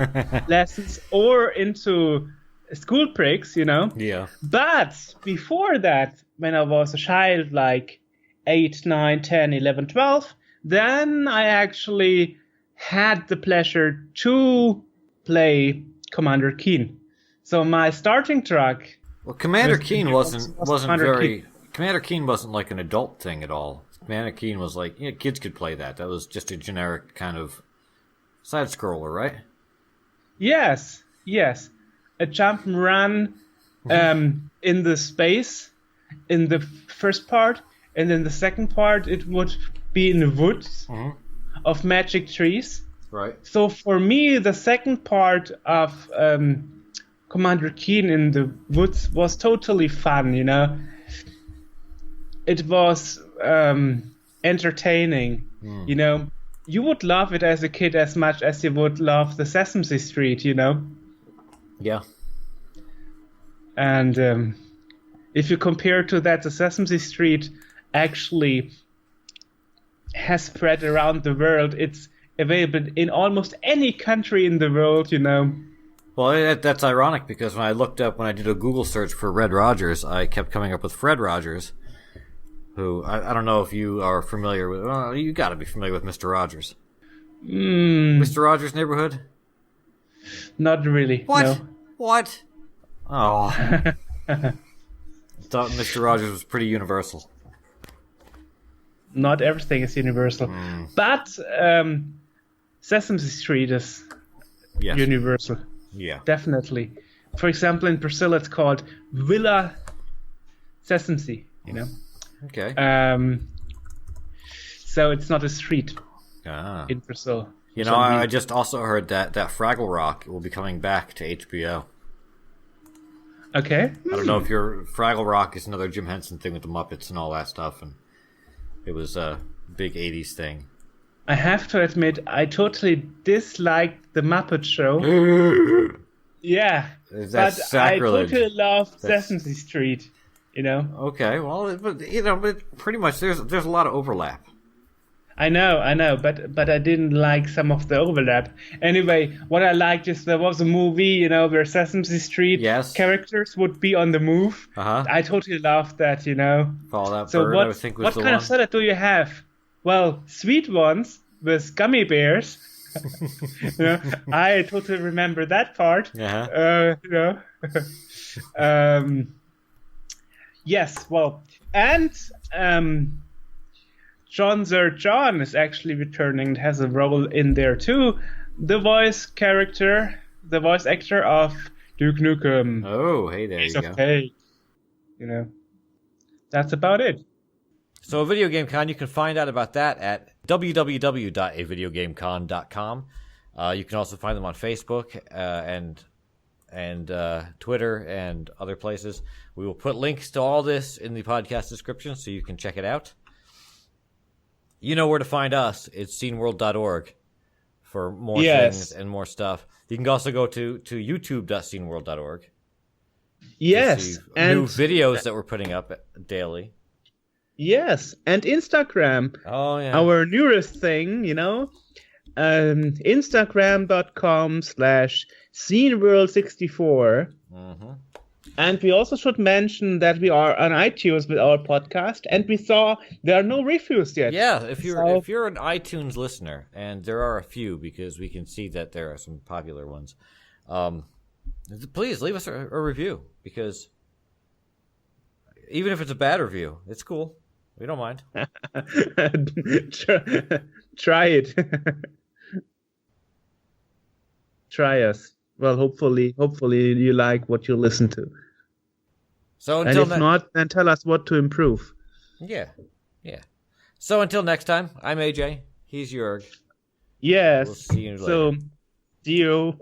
lessons or into school breaks, Yeah. But before that, when I was a child, like 8, 9, 10, 11, 12, then I actually had the pleasure to play Commander Keen. So my starting track... Well, Commander Keen wasn't Commander very... Commander Keen wasn't like an adult thing at all. Commander Keen was like, kids could play that. That was just a generic kind of side-scroller, right? Yes. A jump and run in the space in the first part, and then the second part it would be in the woods of magic trees. Right. So for me, the second part of Commander Keen in the woods was totally fun, It was entertaining, You would love it as a kid as much as you would love the Sesame Street, Yeah. And if you compare to that, the Sesame Street actually has spread around the world. It's available in almost any country in the world, Well, that's ironic because when I did a Google search for Red Rogers, I kept coming up with Fred Rogers, who I don't know if you are familiar with. Well, you got to be familiar with Mr. Rogers. Mr. Rogers' Neighborhood? Not really. What? No. What? Oh. I thought Mr. Rogers was pretty universal. Not everything is universal. But Sesame Street is universal. Yeah. Definitely. For example, in Brazil it's called Villa Sesame, Okay. So it's not a street Ah. in Brazil. I just also heard that Fraggle Rock will be coming back to HBO. Okay. I don't know if Fraggle Rock is another Jim Henson thing with the Muppets and all that stuff, and it was a big 80s thing. I have to admit, I totally disliked the Muppet Show. Yeah. That's sacrilege. I totally love Sesame Street, Okay, well, but pretty much there's a lot of overlap. I know, but I didn't like some of the overlap. Anyway, what I liked is there was a movie, where Sesame Street characters would be on the move. Uh-huh. I totally loved that, Follow That So Bird, I would think was what the kind one. of soda do you have? Well, sweet ones with gummy bears. I totally remember that part. Uh-huh. Yes, well, and John Sir John is actually returning and has a role in there too. The voice actor of Duke Nukem. Oh, hey, there you go. Hey, that's about it. So, Video Game Con, you can find out about that at www.avideogamecon.com. You can also find them on Facebook and and Twitter and other places. We will put links to all this in the podcast description so you can check it out. You know where to find us. It's sceneworld.org for more things and more stuff. You can also go to youtube.sceneworld.org. Yes. And new videos that we're putting up daily. Yes. And Instagram. Oh, yeah. Our newest thing, Instagram.com/sceneworld64. Mm-hmm. And we also should mention that we are on iTunes with our podcast, and we saw there are no reviews yet. Yeah, if you're an iTunes listener, and there are a few because we can see that there are some popular ones, please leave us a review, because even if it's a bad review, it's cool. We don't mind. Try it. Try us. Well, hopefully you like what you listen to. So and if not, then tell us what to improve. Yeah. So until next time, I'm AJ. He's Joerg. Yes. We'll see you later. So, see you.